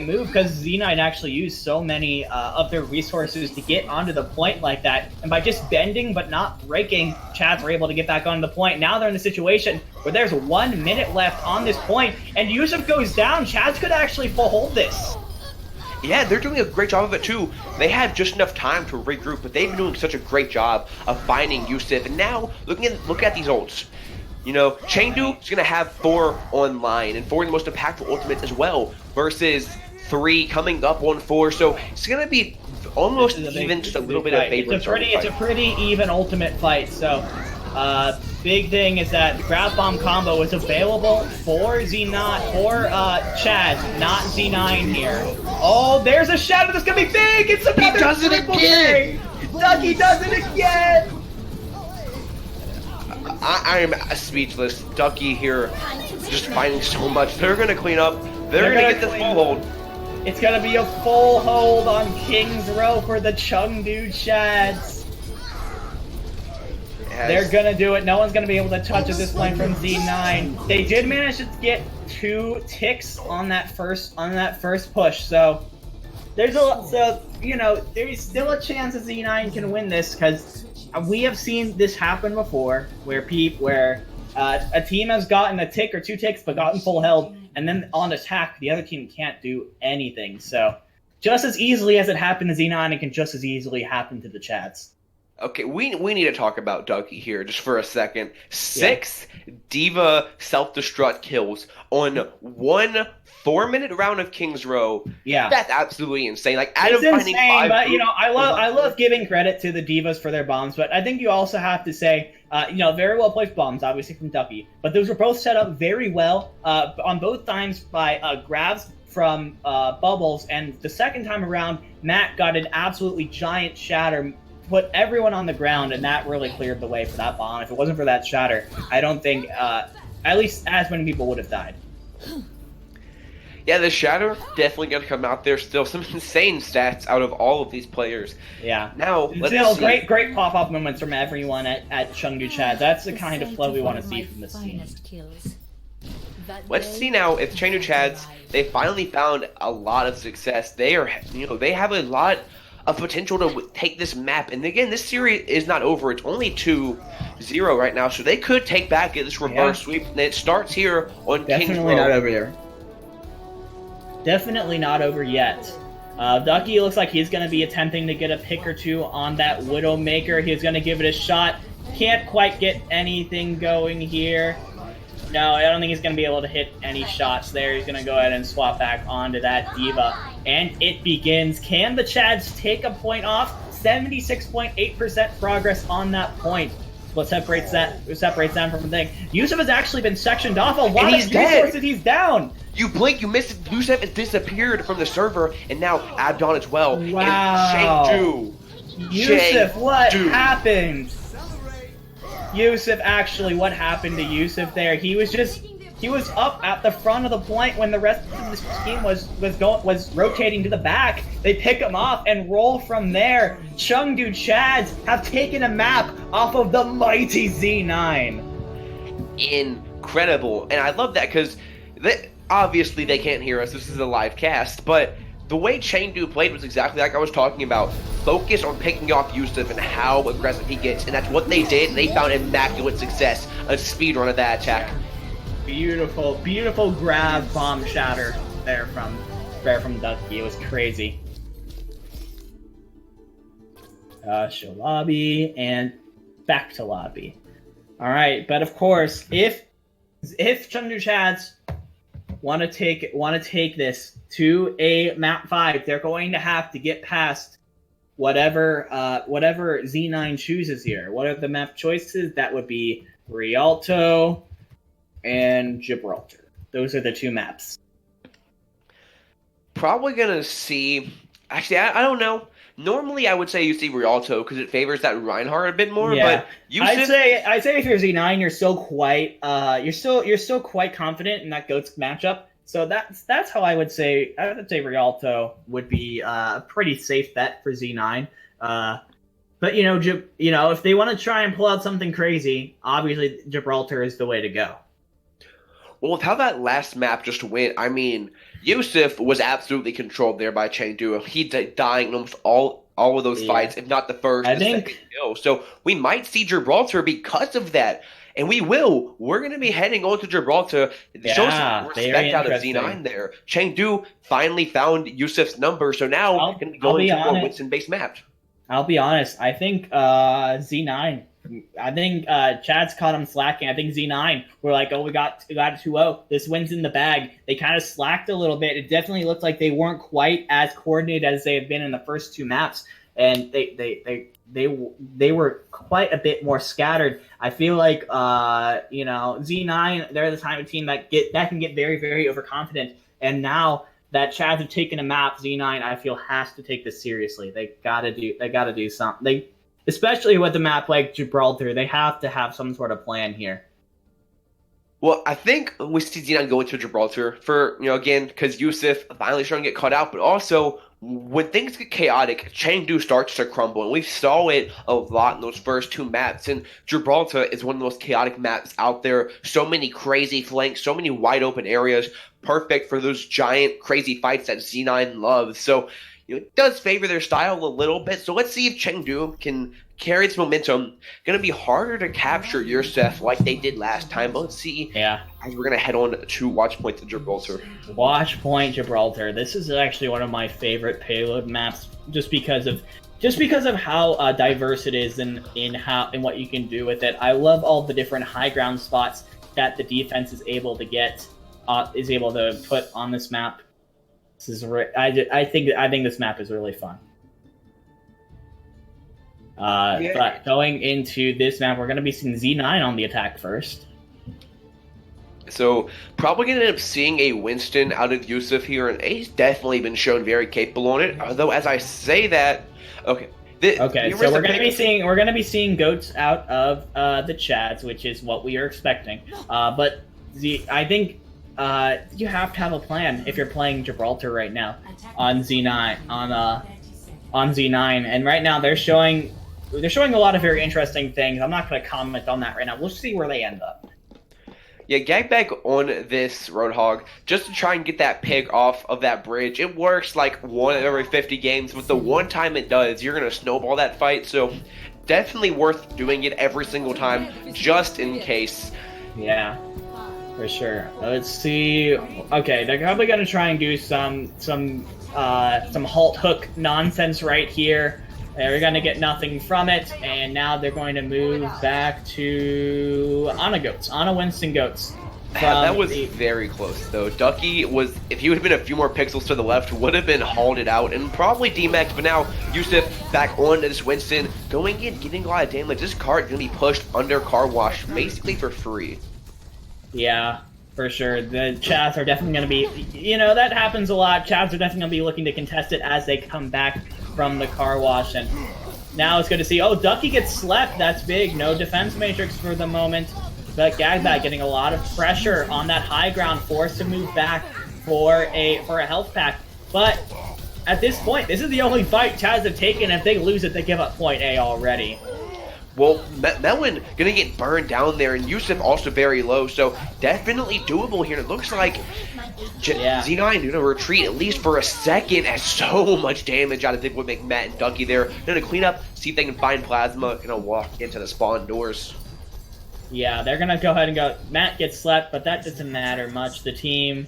move, because Z9 actually used so many of their resources to get onto the point like that, and by just bending but not breaking, Chads were able to get back onto the point. Now they're in a situation where there's 1 minute left on this point, and Yusuf goes down. Chads could actually full hold this. Yeah, they're doing a great job of it too. They had just enough time to regroup, but they've been doing such a great job of finding Yusuf. And now, look at these ults. Chengdu is going to have 4 online, and 4 of the most impactful ultimates as well, versus 3 coming up on 4. So it's going to be almost even, just a little bit of favor. It's a pretty even ultimate fight. So big thing is that the grab bomb combo is available for Z9 for Chaz, not Z9 here. Oh, there's a shadow that's gonna be big. It's another He does it triple again! K. Ducky does it again. I'm speechless. Ducky here, just finding so much. They're gonna clean up. They're gonna get this full hold. It's gonna be a full hold on King's Row for the Chengdu Chads. They're gonna do it. No one's gonna be able to touch at this point from Z9. They did manage to get 2 ticks on that first push. So there's there's still a chance that Z9 can win this because we have seen this happen before, where a team has gotten a tick or 2 ticks but gotten full held, and then on attack the other team can't do anything. So just as easily as it happened to Z9, it can just as easily happen to the Chads. Okay, we need to talk about Ducky here just for a second. 6 Diva self-destruct kills on 1 4-minute round of King's Row. Yeah, that's absolutely insane. Like, it's insane, but I love giving credit to the Divas for their bombs, but I think you also have to say, very well placed bombs, obviously from Ducky, but those were both set up very well on both times by grabs from Bubbles, and the second time around, Matt got an absolutely giant shatter. Put everyone on the ground, and that really cleared the way for that bomb. If it wasn't for that shatter, I don't think at least as many people would have died. Yeah, the shatter definitely going to come out there. Still some insane stats out of all of these players. Yeah. Now, let's see. Great pop-off moments from everyone at Chengdu Chad. That's the kind of flow we want to see from this team. Let's see now if Chengdu Chads, they finally found a lot of success. They have a lot of potential to take this map. And again, this series is not over. It's only 2-0 right now, so they could take back this reverse sweep. And it starts here on King's Row. Definitely not over there. Definitely not over yet. Ducky looks like he's going to be attempting to get a pick or 2 on that Widowmaker. He's going to give it a shot. Can't quite get anything going here. No, I don't think he's going to be able to hit any shots there. He's going to go ahead and swap back onto that Diva. And it begins. Can the Chads take a point off? 76.8% progress on that point. What separates them from the thing. Yusuf has actually been sectioned off a lot of resources. He's down. You blink, you miss it. Yusuf has disappeared from the server, and now Abdon as well. Wow. And Yusuf, what happened? Yusuf, actually, what happened to Yusuf there? He was up at the front of the point when the rest of this team was rotating to the back. They pick him off and roll from there. Chengdu Chads have taken a map off of the mighty Z9. Incredible, and I love that because obviously they can't hear us. This is a live cast, but the way Chengdu played was exactly like I was talking about. Focus on picking off Yusuf and how aggressive he gets, and that's what they did. They found immaculate success, a speed run of that attack. Beautiful, beautiful grab bomb shatter there from Ducky. It was crazy. Show lobby and back to lobby. All right, but of course, if Chengdu Chads want to take this to a map 5, they're going to have to get past whatever Z9 chooses here. What are the map choices? That would be Rialto and Gibraltar. Those are the 2 maps. Probably gonna see. Actually, I don't know. Normally, I would say you see Rialto because it favors that Reinhardt a bit more. Yeah. But I'd say if you're Z9, you're still quite confident in that GOATS matchup. So that's how I would say. I would say Rialto would be a pretty safe bet for Z9. But if they want to try and pull out something crazy, obviously Gibraltar is the way to go. Well, with how that last map just went, I mean, Yusuf was absolutely controlled there by Chengdu. He dying in almost all of those fights, if not the first, second kill. So we might see Gibraltar because of that. And we will. We're going to be heading on to Gibraltar. Show some respect out of Z9 there. Chengdu finally found Yusuf's number, so now we're going to go into more Winston-based maps. I'll be honest. I think Z9. I think Chad's caught him slacking. I think Z9 were like, oh, we got a 2-0. This win's in the bag. They kind of slacked a little bit. It definitely looked like they weren't quite as coordinated as they have been in the first 2 maps. and they were quite a bit more scattered. I feel like Z9, they're the type of team that can get very, very overconfident, and now that Chads have taken a map, Z9 I feel has to take this seriously. They gotta do something. Especially with the map like Gibraltar, they have to have some sort of plan here. Well, I think we see Z9 go into Gibraltar for, again, because Yusuf finally starting to get caught out, but also when things get chaotic, Chengdu starts to crumble, and we saw it a lot in those first two maps, and Gibraltar is one of the most chaotic maps out there. So many crazy flanks, so many wide open areas, perfect for those giant crazy fights that Z9 loves. So, it does favor their style a little bit. So let's see if Chengdu can carry its momentum. Going to be harder to capture Yusuf like they did last time, but let's see. Yeah. As we're going to head on to Watch Point to Gibraltar. Watch Point Gibraltar. This is actually one of my favorite payload maps, just because of how diverse it is in what you can do with it. I love all the different high ground spots that the defense is able to put on this map. This is I think this map is really fun. But going into this map, we're going to be seeing Z9 on the attack first. So probably going to end up seeing a Winston out of Yusuf here, and he's definitely been shown very capable on it. Although as I say that, okay. So we're going to be seeing goats out of the Chads, which is what we are expecting. But I think you have to have a plan if you're playing Gibraltar right now on Z9 on Z9, and right now they're showing a lot of very interesting things. I'm not going to comment on that right now. We'll see where they end up. Yeah, Gagbag on this Roadhog just to try and get that pig off of that bridge. It works like 1 in every 50 games, but the one time it does, you're going to snowball that fight. So definitely worth doing it every single time, just in case. Yeah. For sure. Let's see. Okay, they're probably gonna try and do some halt hook nonsense right here. They're gonna get nothing from it, and now they're going to move back to Anna Winston goats. That was very close though. Ducky was, if he would have been a few more pixels to the left, would have been halted out and probably DMAX, but now Yusuf back on to this Winston, going in, getting a lot of damage. This cart is gonna be pushed under car wash basically for free. Yeah, for sure. The Chads are definitely going to be, that happens a lot. Chads are definitely going to be looking to contest it as they come back from the car wash. And now it's good to see, Ducky gets slept. That's big. No defense matrix for the moment. But Gagbag getting a lot of pressure on that high ground, forced to move back for a health pack. But at this point, this is the only fight Chads have taken. If they lose it, they give up point A already. Well, Melon gonna get burned down there, and Yusuf also very low, so definitely doable here. It looks like Z9 gonna retreat at least for a second, as so much damage out of Big Boy McMatt and Ducky there. Gonna clean up, see if they can find Plasma, gonna walk into the spawn doors. Yeah, they're gonna go ahead and go. Matt gets slept, but that doesn't matter much. The team,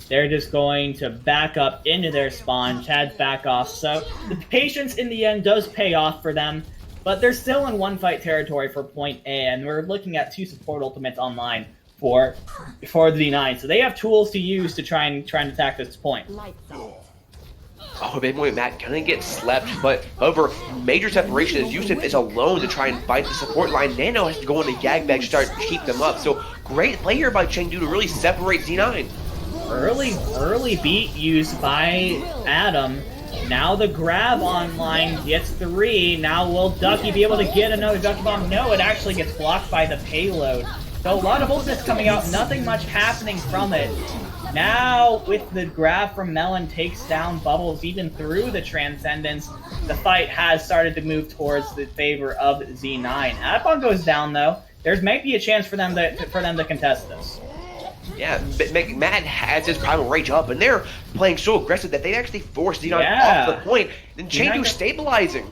they're just going to back up into their spawn. Chad's back off, so the patience in the end does pay off for them. But they're still in one fight territory for point A, and we're looking at 2 support ultimates online for the D9. So they have tools to use to try and attack this point. Oh, Big Boy Matt gonna get slept, but over major separation as Yusuf is alone to try and fight the support line. Nano has to go into Gagbag to start to keep them up. So great play here by Chengdu to really separate Z9. Early beat used by Adam. Now the grab online gets 3. Now will Ducky be able to get another Ducky Bomb? No, it actually gets blocked by the payload. So a lot of ultimates coming out, nothing much happening from it. Now, with the grab from Melon takes down Bubbles even through the Transcendence, the fight has started to move towards the favor of Z9. Adbon goes down though. There might be a chance for them to contest this. Yeah, McMahon has his Primal Rage up, and they're playing so aggressive that they actually forced Z9 off the point. Then Chengdu stabilizing.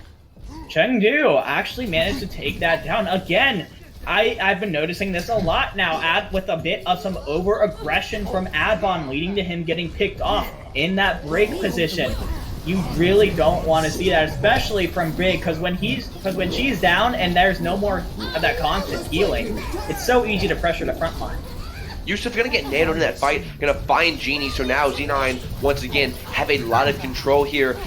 Chengdu actually managed to take that down. Again, I've been noticing this a lot now, with a bit of some over-aggression from Adbon, leading to him getting picked off in that break position. You really don't want to see that, especially from Big, because when she's down and there's no more of that constant healing, it's so easy to pressure the front line. Yusuf's gonna get nanoed in that fight, gonna find Genie, so now Z9 once again have a lot of control here.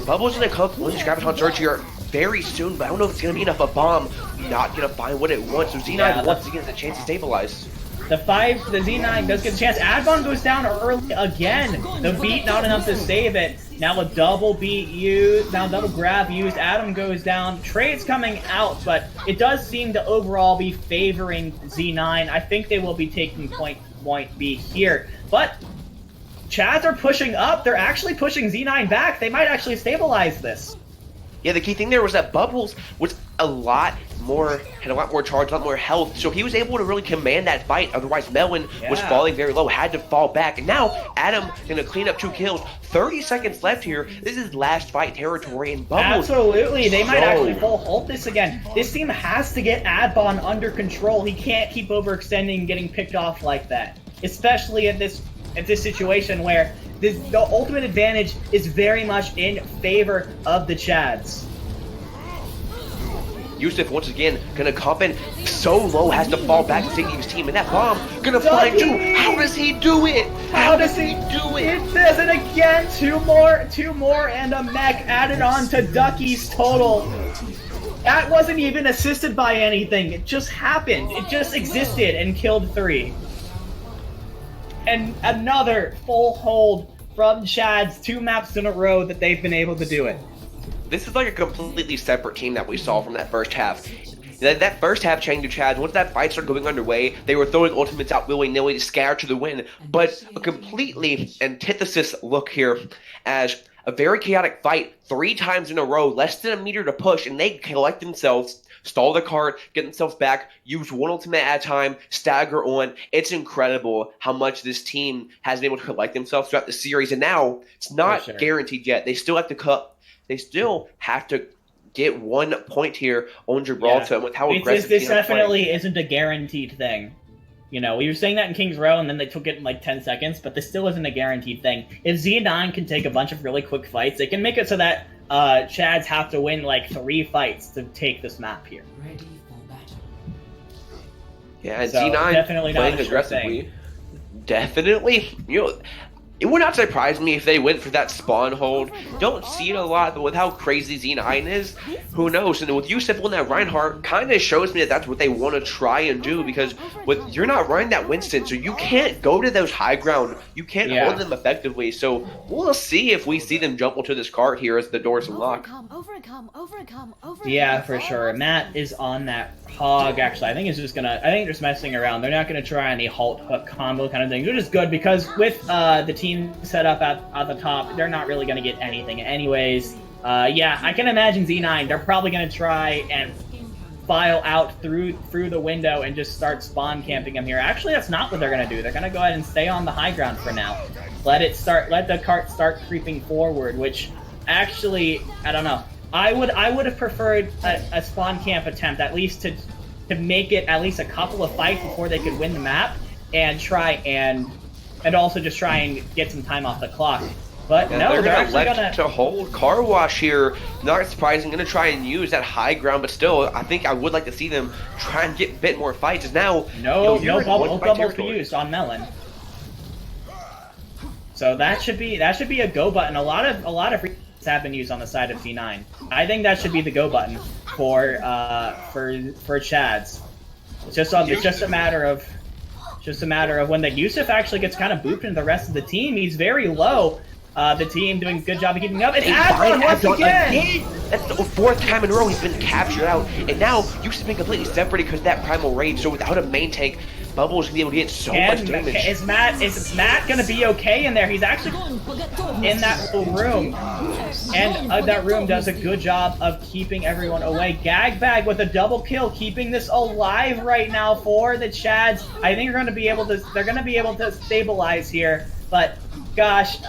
Bubbles gonna come with his Graviton Surge here very soon, but I don't know if it's gonna be enough. A bomb not gonna find what it wants, so Z9 once again has a chance to stabilize. The Z9 does get a chance. Adbon goes down early again. The beat not enough to save it. Now a double beat used, now double grab used. Adam goes down. Trade's coming out, but it does seem to overall be favoring Z9. I think they will be taking point B here. But Chads are pushing up. They're actually pushing Z9 back. They might actually stabilize this. Yeah, the key thing there was that Bubbles was had a lot more charge, a lot more health, so he was able to really command that fight. Otherwise, Melon was falling very low, had to fall back. And now, Adam gonna clean up 2 kills. 30 seconds left here. This is last fight territory, and Bubbles... Absolutely, they might actually full hold this again. This team has to get Adbon under control. He can't keep overextending and getting picked off like that. Especially at this situation where the ultimate advantage is very much in favor of the Chads. Yusuf once again gonna come in so low, has to fall back to save his team, and that bomb gonna find too. How does he do it? How does he do it? It does it again. Two more, and a mech added on to Ducky's total. That wasn't even assisted by anything. It just happened. It just existed and killed 3. And another full hold from Chads, 2 maps in a row that they've been able to do it. This is like a completely separate team that we saw from that first half. That first half, Chengdu Chads, once that fight started going underway, they were throwing ultimates out willy-nilly to scare to the win. But a completely antithesis look here as a very chaotic fight 3 times in a row, less than a meter to push, and they collect themselves, stall the cart, get themselves back, use 1 ultimate at a time, stagger on. It's incredible how much this team has been able to collect themselves throughout the series, and now it's not guaranteed yet. They still have to get 1 point here on Gibraltar, and with how aggressive this definitely isn't a guaranteed thing. We were saying that in King's Row, and then they took it in like 10 seconds, but this still isn't a guaranteed thing. If Z9 can take a bunch of really quick fights, they can make it so that Chads have to win like 3 fights to take this map here. Ready for battle. Yeah, and So, Z9 definitely not playing a sure aggressively. thing. Definitely. It would not surprise me if they went for that spawn hold. Don't see it a lot, but with how crazy Z9 is, who knows? And with Yusuf on that Reinhardt, kind of shows me that that's what they want to try and do, because you're not running that Winston, so you can't go to those high ground. You can't hold them effectively. So we'll see if we see them jump onto this cart here as the doors unlock. Yeah, for sure. Matt is on that hog, actually. I think they're just messing around. They're not gonna try any halt hook combo kind of things, which is good, because with the team set up at the top, they're not really gonna get anything anyways. Yeah, I can imagine Z9, they're probably gonna try and file out through the window and just start spawn camping him here. Actually, that's not what they're gonna do. They're gonna go ahead and stay on the high ground for now. Let the cart start creeping forward, which actually, I don't know. I would have preferred a spawn camp attempt, at least to make it at least a couple of fights before they could win the map, and also just try and get some time off the clock. But and no, they're actually gonna to hold Car Wash here. Not surprising, gonna try and use that high ground, but still, I think I would like to see them try and get a bit more fights. Is now no doubles be used on Melon. So that should be a go button. A lot of free have been used on the side of Z9. I think that should be the go button for Chads. It's just a matter of when the Yusuf actually gets kind of booped into the rest of the team. He's very low. The team doing a good job of keeping up. It's Adbon once again! That's the 4th time in a row he's been captured out. And now Yusuf's been completely separated because of that primal rage. So without a main tank, Bubbles gonna be able to get so much damage. Is Matt gonna be okay in there? He's actually in that little room. And that room does a good job of keeping everyone away. Gagbag with a double kill, keeping this alive right now for the Chads. I think they're gonna be able to stabilize here. But gosh,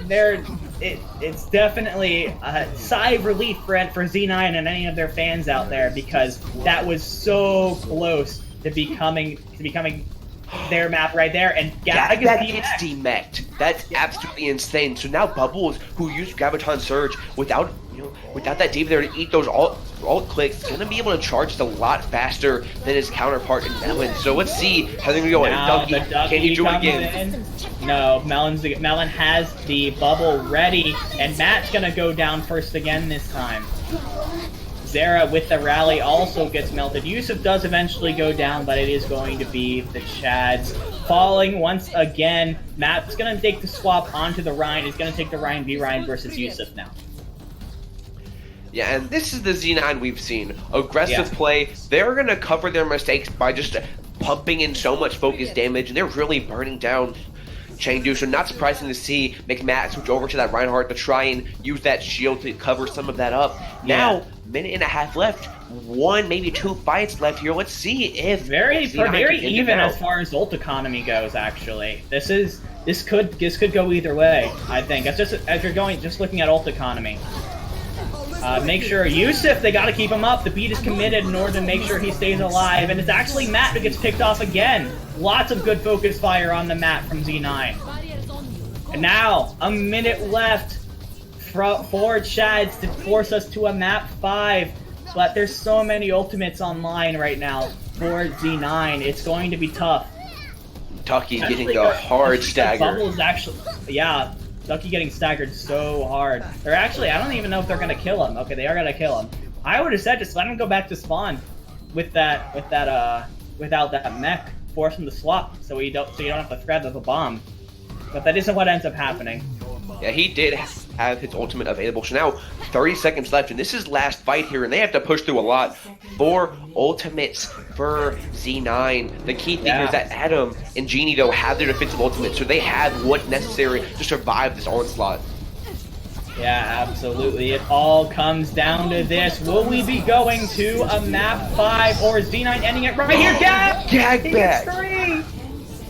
it's definitely a sigh of relief for Z9 and any of their fans out there, because that was so close to becoming their map right there, and Gag gets demeched. That's absolutely insane. So now Bubbles, who used Graviton Surge without without that David there to eat those alt clicks, he's going to be able to charge it a lot faster than his counterpart in Melon. So let's see how they're going to go. Now Ducky, the Ducky can he do it comes again? in. No, Melon has the bubble ready, and Matt's gonna go down first again this time. Zara with the rally also gets melted. Yusuf does eventually go down, but it is going to be the Chads falling once again. Matt's gonna take the swap onto the Ryan. He's gonna take the Ryan v Ryan versus Yusuf now. Yeah, and this is the Z9 we've seen. Aggressive Yeah. play. They're going to cover their mistakes by just pumping in so much focus damage, and they're really burning down Chengdu. So not surprising to see McMatt switch over to that Reinhardt to try and use that shield to cover some of that up. Now, minute and a half left. One, maybe two fights left here. Let's see if Very Z9 very can end it even now. as far as ult economy goes. Actually, this could go either way. I think as you're just looking at ult economy. Make sure Yusuf, they gotta keep him up. The beat is committed in order to make sure he stays alive. And it's actually Matt who gets picked off again. Lots of good focus fire on the map from Z9. And now, a minute left for Chads to force us to a map 5. But there's so many ultimates online right now for Z9. It's going to be tough. Ducky getting the hard stagger. Bubbles actually, yeah. Ducky getting staggered so hard. They're actually, I don't even know if they're gonna kill him. Okay, they are gonna kill him. I would have said just let him go back to spawn without that mech. Force him to swap so you don't have to threat of a bomb. But that isn't what ends up happening. Yeah, he did have his ultimate available. So now 30 seconds left, and this is last fight here, and they have to push through a lot. 4 ultimates for Z9. The key thing is that Adam and Genie, though, have their defensive ultimates, so they have what's necessary to survive this onslaught. Yeah, absolutely. It all comes down to this. Will we be going to a map 5 or is Z9 ending it right here? Gag He back! gets 3!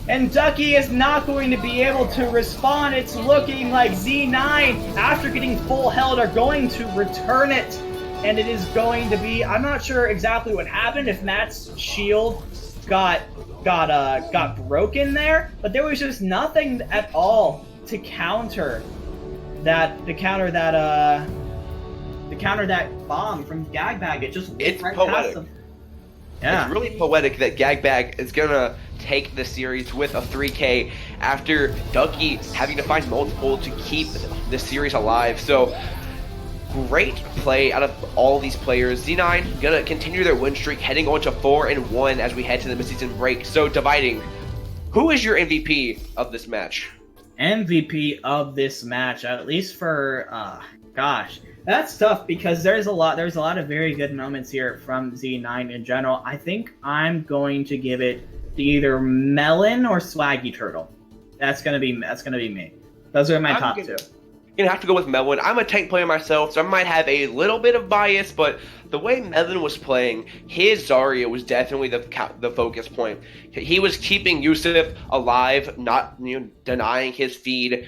And Ducky is not going to be able to respond. It's looking like Z9, after getting full held, are going to return it. And it is going to be, I'm not sure exactly what happened, if Matt's shield got broken there, but there was just nothing at all to counter that bomb from Gagbag. It just It's right poetic. past them. Yeah. It's really poetic that Gagbag is gonna take the series with a 3K after Ducky having to find multiple to keep the series alive. So great play out of all these players. Z9 gonna continue their win streak, heading on to 4-1 as we head to the mid-season break. So dividing, who is your MVP of this match? MVP of this match, at least for gosh, that's tough because there's a lot of very good moments here from Z9 in general. I think I'm going to give it to either Melon or Swaggy Turtle. That's gonna be me. Those are my top two. Gonna have to go with Melon. I'm a tank player myself, so I might have a little bit of bias, but the way Melon was playing, his Zarya was definitely the focus point. He was keeping Yusuf alive, not denying his feed.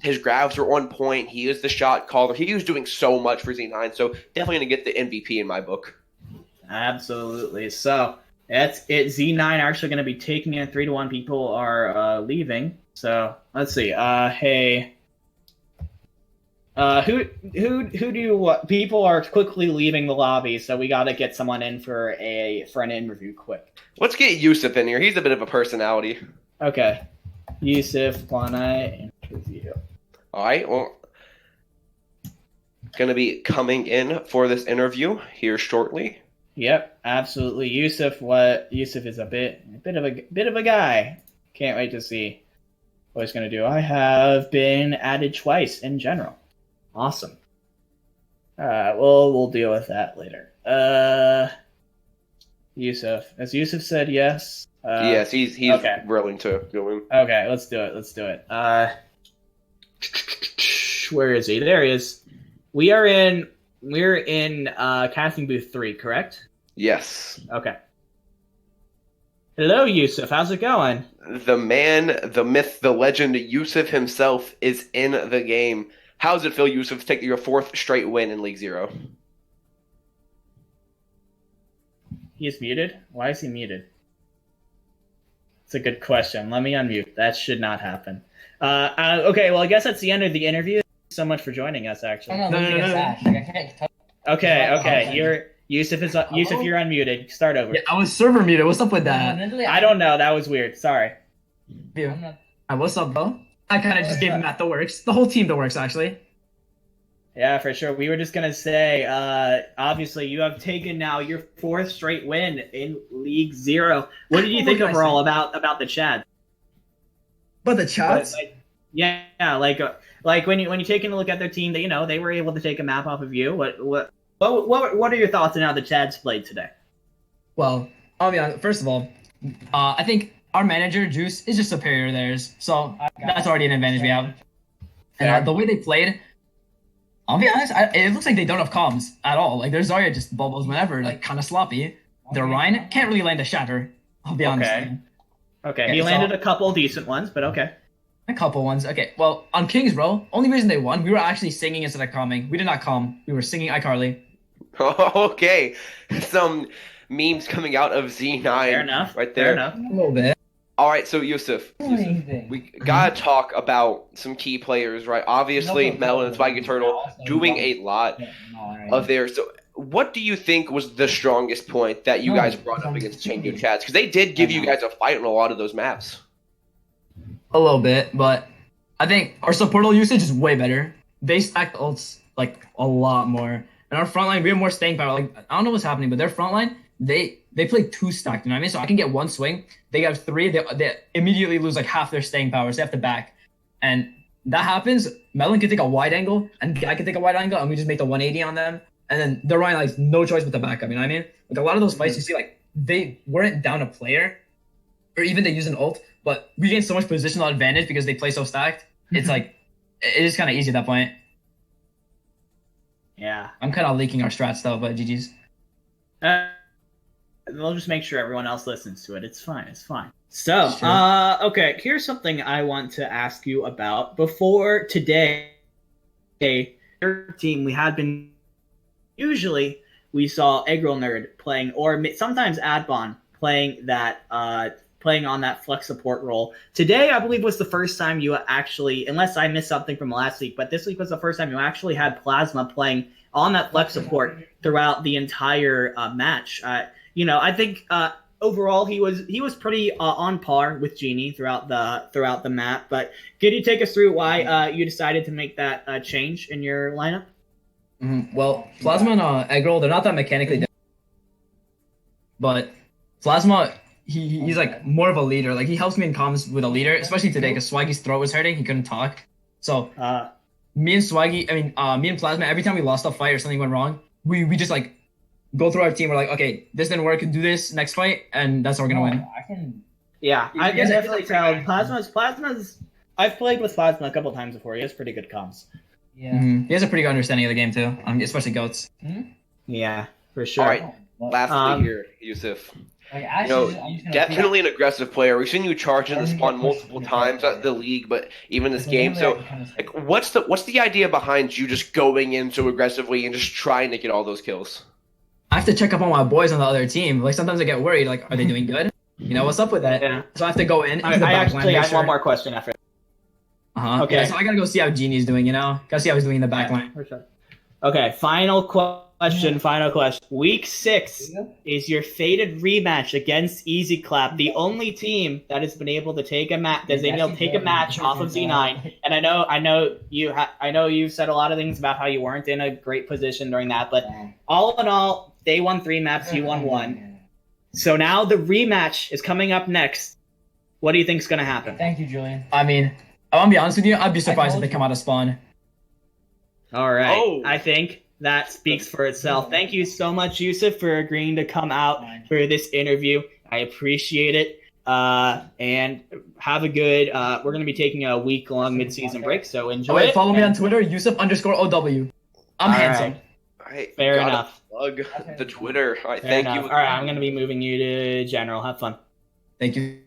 His grabs were on point. He is the shot caller. He was doing so much for Z9, so definitely gonna get the MVP in my book. Absolutely. So that's it. Z9 are actually going to be taking it. 3-1 people are leaving. So let's see. Hey. Who do you people are quickly leaving the lobby, so we got to get someone in for an interview quick. Let's get Yusuf in here. He's a bit of a personality. Okay. Yusuf, wanna interview. All right. Well, going to be coming in for this interview here shortly. Yep, absolutely. Yusuf is a bit of a guy. Can't wait to see what he's gonna do. I have been added twice in general. Awesome. We'll deal with that later. Yusuf. Has Yusuf said yes? Yes, he's okay. willing to go in. Okay, let's do it. Where is he? There he is. We're in casting booth 3, correct? Yes. Okay. Hello, Yusuf. How's it going? The man, the myth, the legend, Yusuf himself is in the game. How does it feel, Yusuf, to take your 4th straight win in League 0? He is muted? Why is he muted? It's a good question. Let me unmute. That should not happen. Okay, well, I guess that's the end of the interview. so much for joining us. I Actually. don't know, No, losing no, a no. sash. Like, I can't touch Okay. Yusuf you're unmuted. Start over. Yeah, I was server muted. What's up with that? literally, I don't know. That was weird. Sorry. Yeah. I'm not, What's up, bro? I kind of just gave Matt the works. The whole team the works, actually. Yeah, for sure. We were just gonna say, obviously, you have taken now your 4th straight win in League Zero. What did you What think can I overall about the Chads? But the chats? Yeah, like when you take a look at their team, they were able to take a map off of you. What are your thoughts on how the Chads played today? Well, I'll be honest. First of all, I think our manager, Juice, is just superior to theirs. So that's already an advantage we have. And Fair. the way they played, I'll be honest, it looks like they don't have comms at all. Like, their Zarya just bubbles whenever, like, kind of sloppy. Their Ryan can't really land a shatter, I'll be honest. Okay, Yeah, he so- landed a couple decent ones, but okay. A couple ones. Okay, well, on Kings, bro, only reason they won, we were actually singing instead of calming. We did not calm. We were singing iCarly. Okay, some memes coming out of Z9. Fair enough. Right there. Fair enough. A little bit. All right, so Yusuf, anything. we gotta talk about some key players, right? Obviously, Melon and Spike Eternal doing a lot of their. So, what do you think was the strongest point that you guys brought up against Chengdu Chats? Because they did give you guys a fight on a lot of those maps. A little bit, but I think our supportal usage is way better. They stack ults like a lot more. And our front line, we have more staying power. Like, I don't know what's happening, but their front line, they play 2 stacked, you know what I mean? So I can get 1 swing, they have 3, they immediately lose like half their staying power, so they have to back. And that happens, Melon can take a wide angle, and Guy can take a wide angle, and we just make the 180 on them. And then their Ryan like no choice but to back up, you know what I mean? Like, a lot of those fights you see, like, they weren't down a player, or even they use an ult, but we gain so much positional advantage because they play so stacked. It's like, it is kind of easy at that point. Yeah. I'm kind of leaking our strats though, but GG's. We'll just make sure everyone else listens to it. It's fine. It's fine. So, Sure. okay, here's something I want to ask you about. Before today, your team, we had been usually we saw Eggroll Nerd playing, or sometimes Adbon playing playing on that flex support role. Today, I believe, was the first time you actually, unless I missed something from last week, but this week was the first time you actually had Plasma playing on that flex support throughout the entire match. I think overall he was pretty on par with Genie throughout the map. But could you take us through why you decided to make that change in your lineup? Mm-hmm. Well, Plasma and Eggroll, they're not that mechanically different. But Plasma, he's like more of a leader. Like, he helps me in comms with a leader, especially today because Swaggy's throat was hurting. He couldn't talk. So me and Swaggy, me and Plasma, every time we lost a fight or something went wrong, we just like go through our team. We're like, okay, this didn't work. Do this next fight, and that's how we're gonna win. I can. Yeah, I can guys are definitely tell. Plasma's. I've played with Plasma a couple times before. He has pretty good comms. Yeah. Mhm. He has a pretty good understanding of the game too, especially goats. Yeah, for sure. All right, lastly here, Yusuf. Like, You know, definitely an aggressive player. We've seen you charge in the spawn multiple times at the league, but even this game. So, like, what's the idea behind you just going in so aggressively and just trying to get all those kills? I have to check up on my boys on the other team. Like, sometimes I get worried. Like, are they doing good? You know, what's up with that? Yeah. So I have to go in. I actually have one more question after. Okay. Yeah, so I gotta go see how Genie's doing. You know, gotta see how he's doing in the back line. For sure. Okay, final question. Week 6 is your fated rematch against Easy Clap, the only team that has been able to take a match off of Z9. And I know you've said a lot of things about how you weren't in a great position during that, but all in all, they won 3 maps, you won 1. So now the rematch is coming up next. What do you think is going to happen? Thank you, Julian. I mean, I want to be honest with you. I'd be surprised if they come out of spawn. All right. Oh. I think that speaks for itself. Thank you so much, Yusuf, for agreeing to come out for this interview. I appreciate it. And have a good. We're going to be taking a week-long mid-season break, so enjoy it. Follow me on Twitter, Yusuf_OW. I'm All handsome. right. All right, Fair gotta enough. Plug the Twitter. All right, Fair thank enough. you. All right, I'm going to be moving you to general. Have fun. Thank you.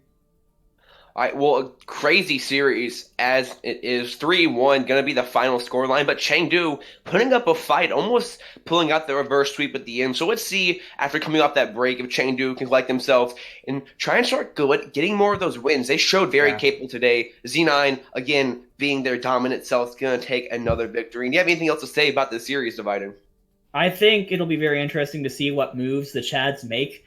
All right, well, a crazy series as it is 3-1, going to be the final scoreline. But Chengdu putting up a fight, almost pulling out the reverse sweep at the end. So let's see, after coming off that break, if Chengdu can collect themselves and try and start getting more of those wins. They showed very capable today. Z9, again, being their dominant self, is going to take another victory. Do you have anything else to say about this series, Divided? I think it'll be very interesting to see what moves the Chads make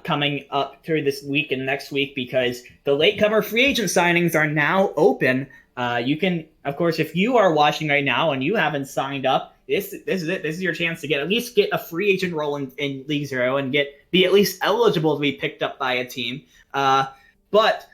coming up through this week and next week, because the latecomer free agent signings are now open. You can, of course, if you are watching right now and you haven't signed up, this is it. This is your chance to at least get a free agent role in League Zero and be at least eligible to be picked up by a team. But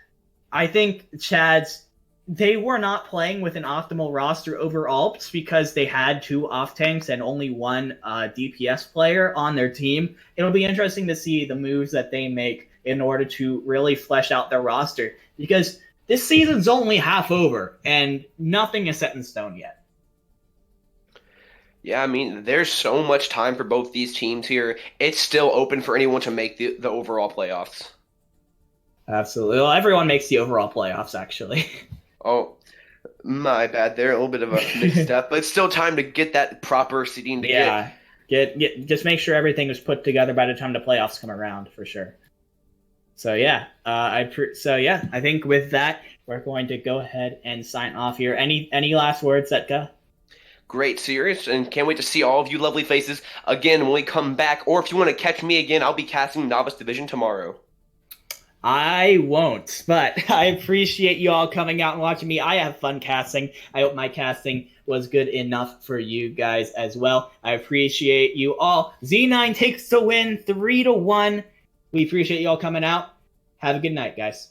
I think Chads, they were not playing with an optimal roster overall because they had 2 off tanks and only 1 DPS player on their team. It'll be interesting to see the moves that they make in order to really flesh out their roster, because this season's only half over and nothing is set in stone yet. Yeah, I mean, there's so much time for both these teams here. It's still open for anyone to make the overall playoffs. Absolutely. Well, everyone makes the overall playoffs, actually. Oh, my bad. They're a little bit of a mixed up, but it's still time to get that proper seeding to get just make sure everything is put together by the time the playoffs come around, for sure. So yeah, I think with that we're going to go ahead and sign off here. Any last words, Setka? Great series, and can't wait to see all of you lovely faces again when we come back. Or if you want to catch me again, I'll be casting Novice Division tomorrow. I won't, but I appreciate you all coming out and watching me. I have fun casting. I hope my casting was good enough for you guys as well. I appreciate you all. Z9 takes the win 3-1. We appreciate you all coming out. Have a good night, guys.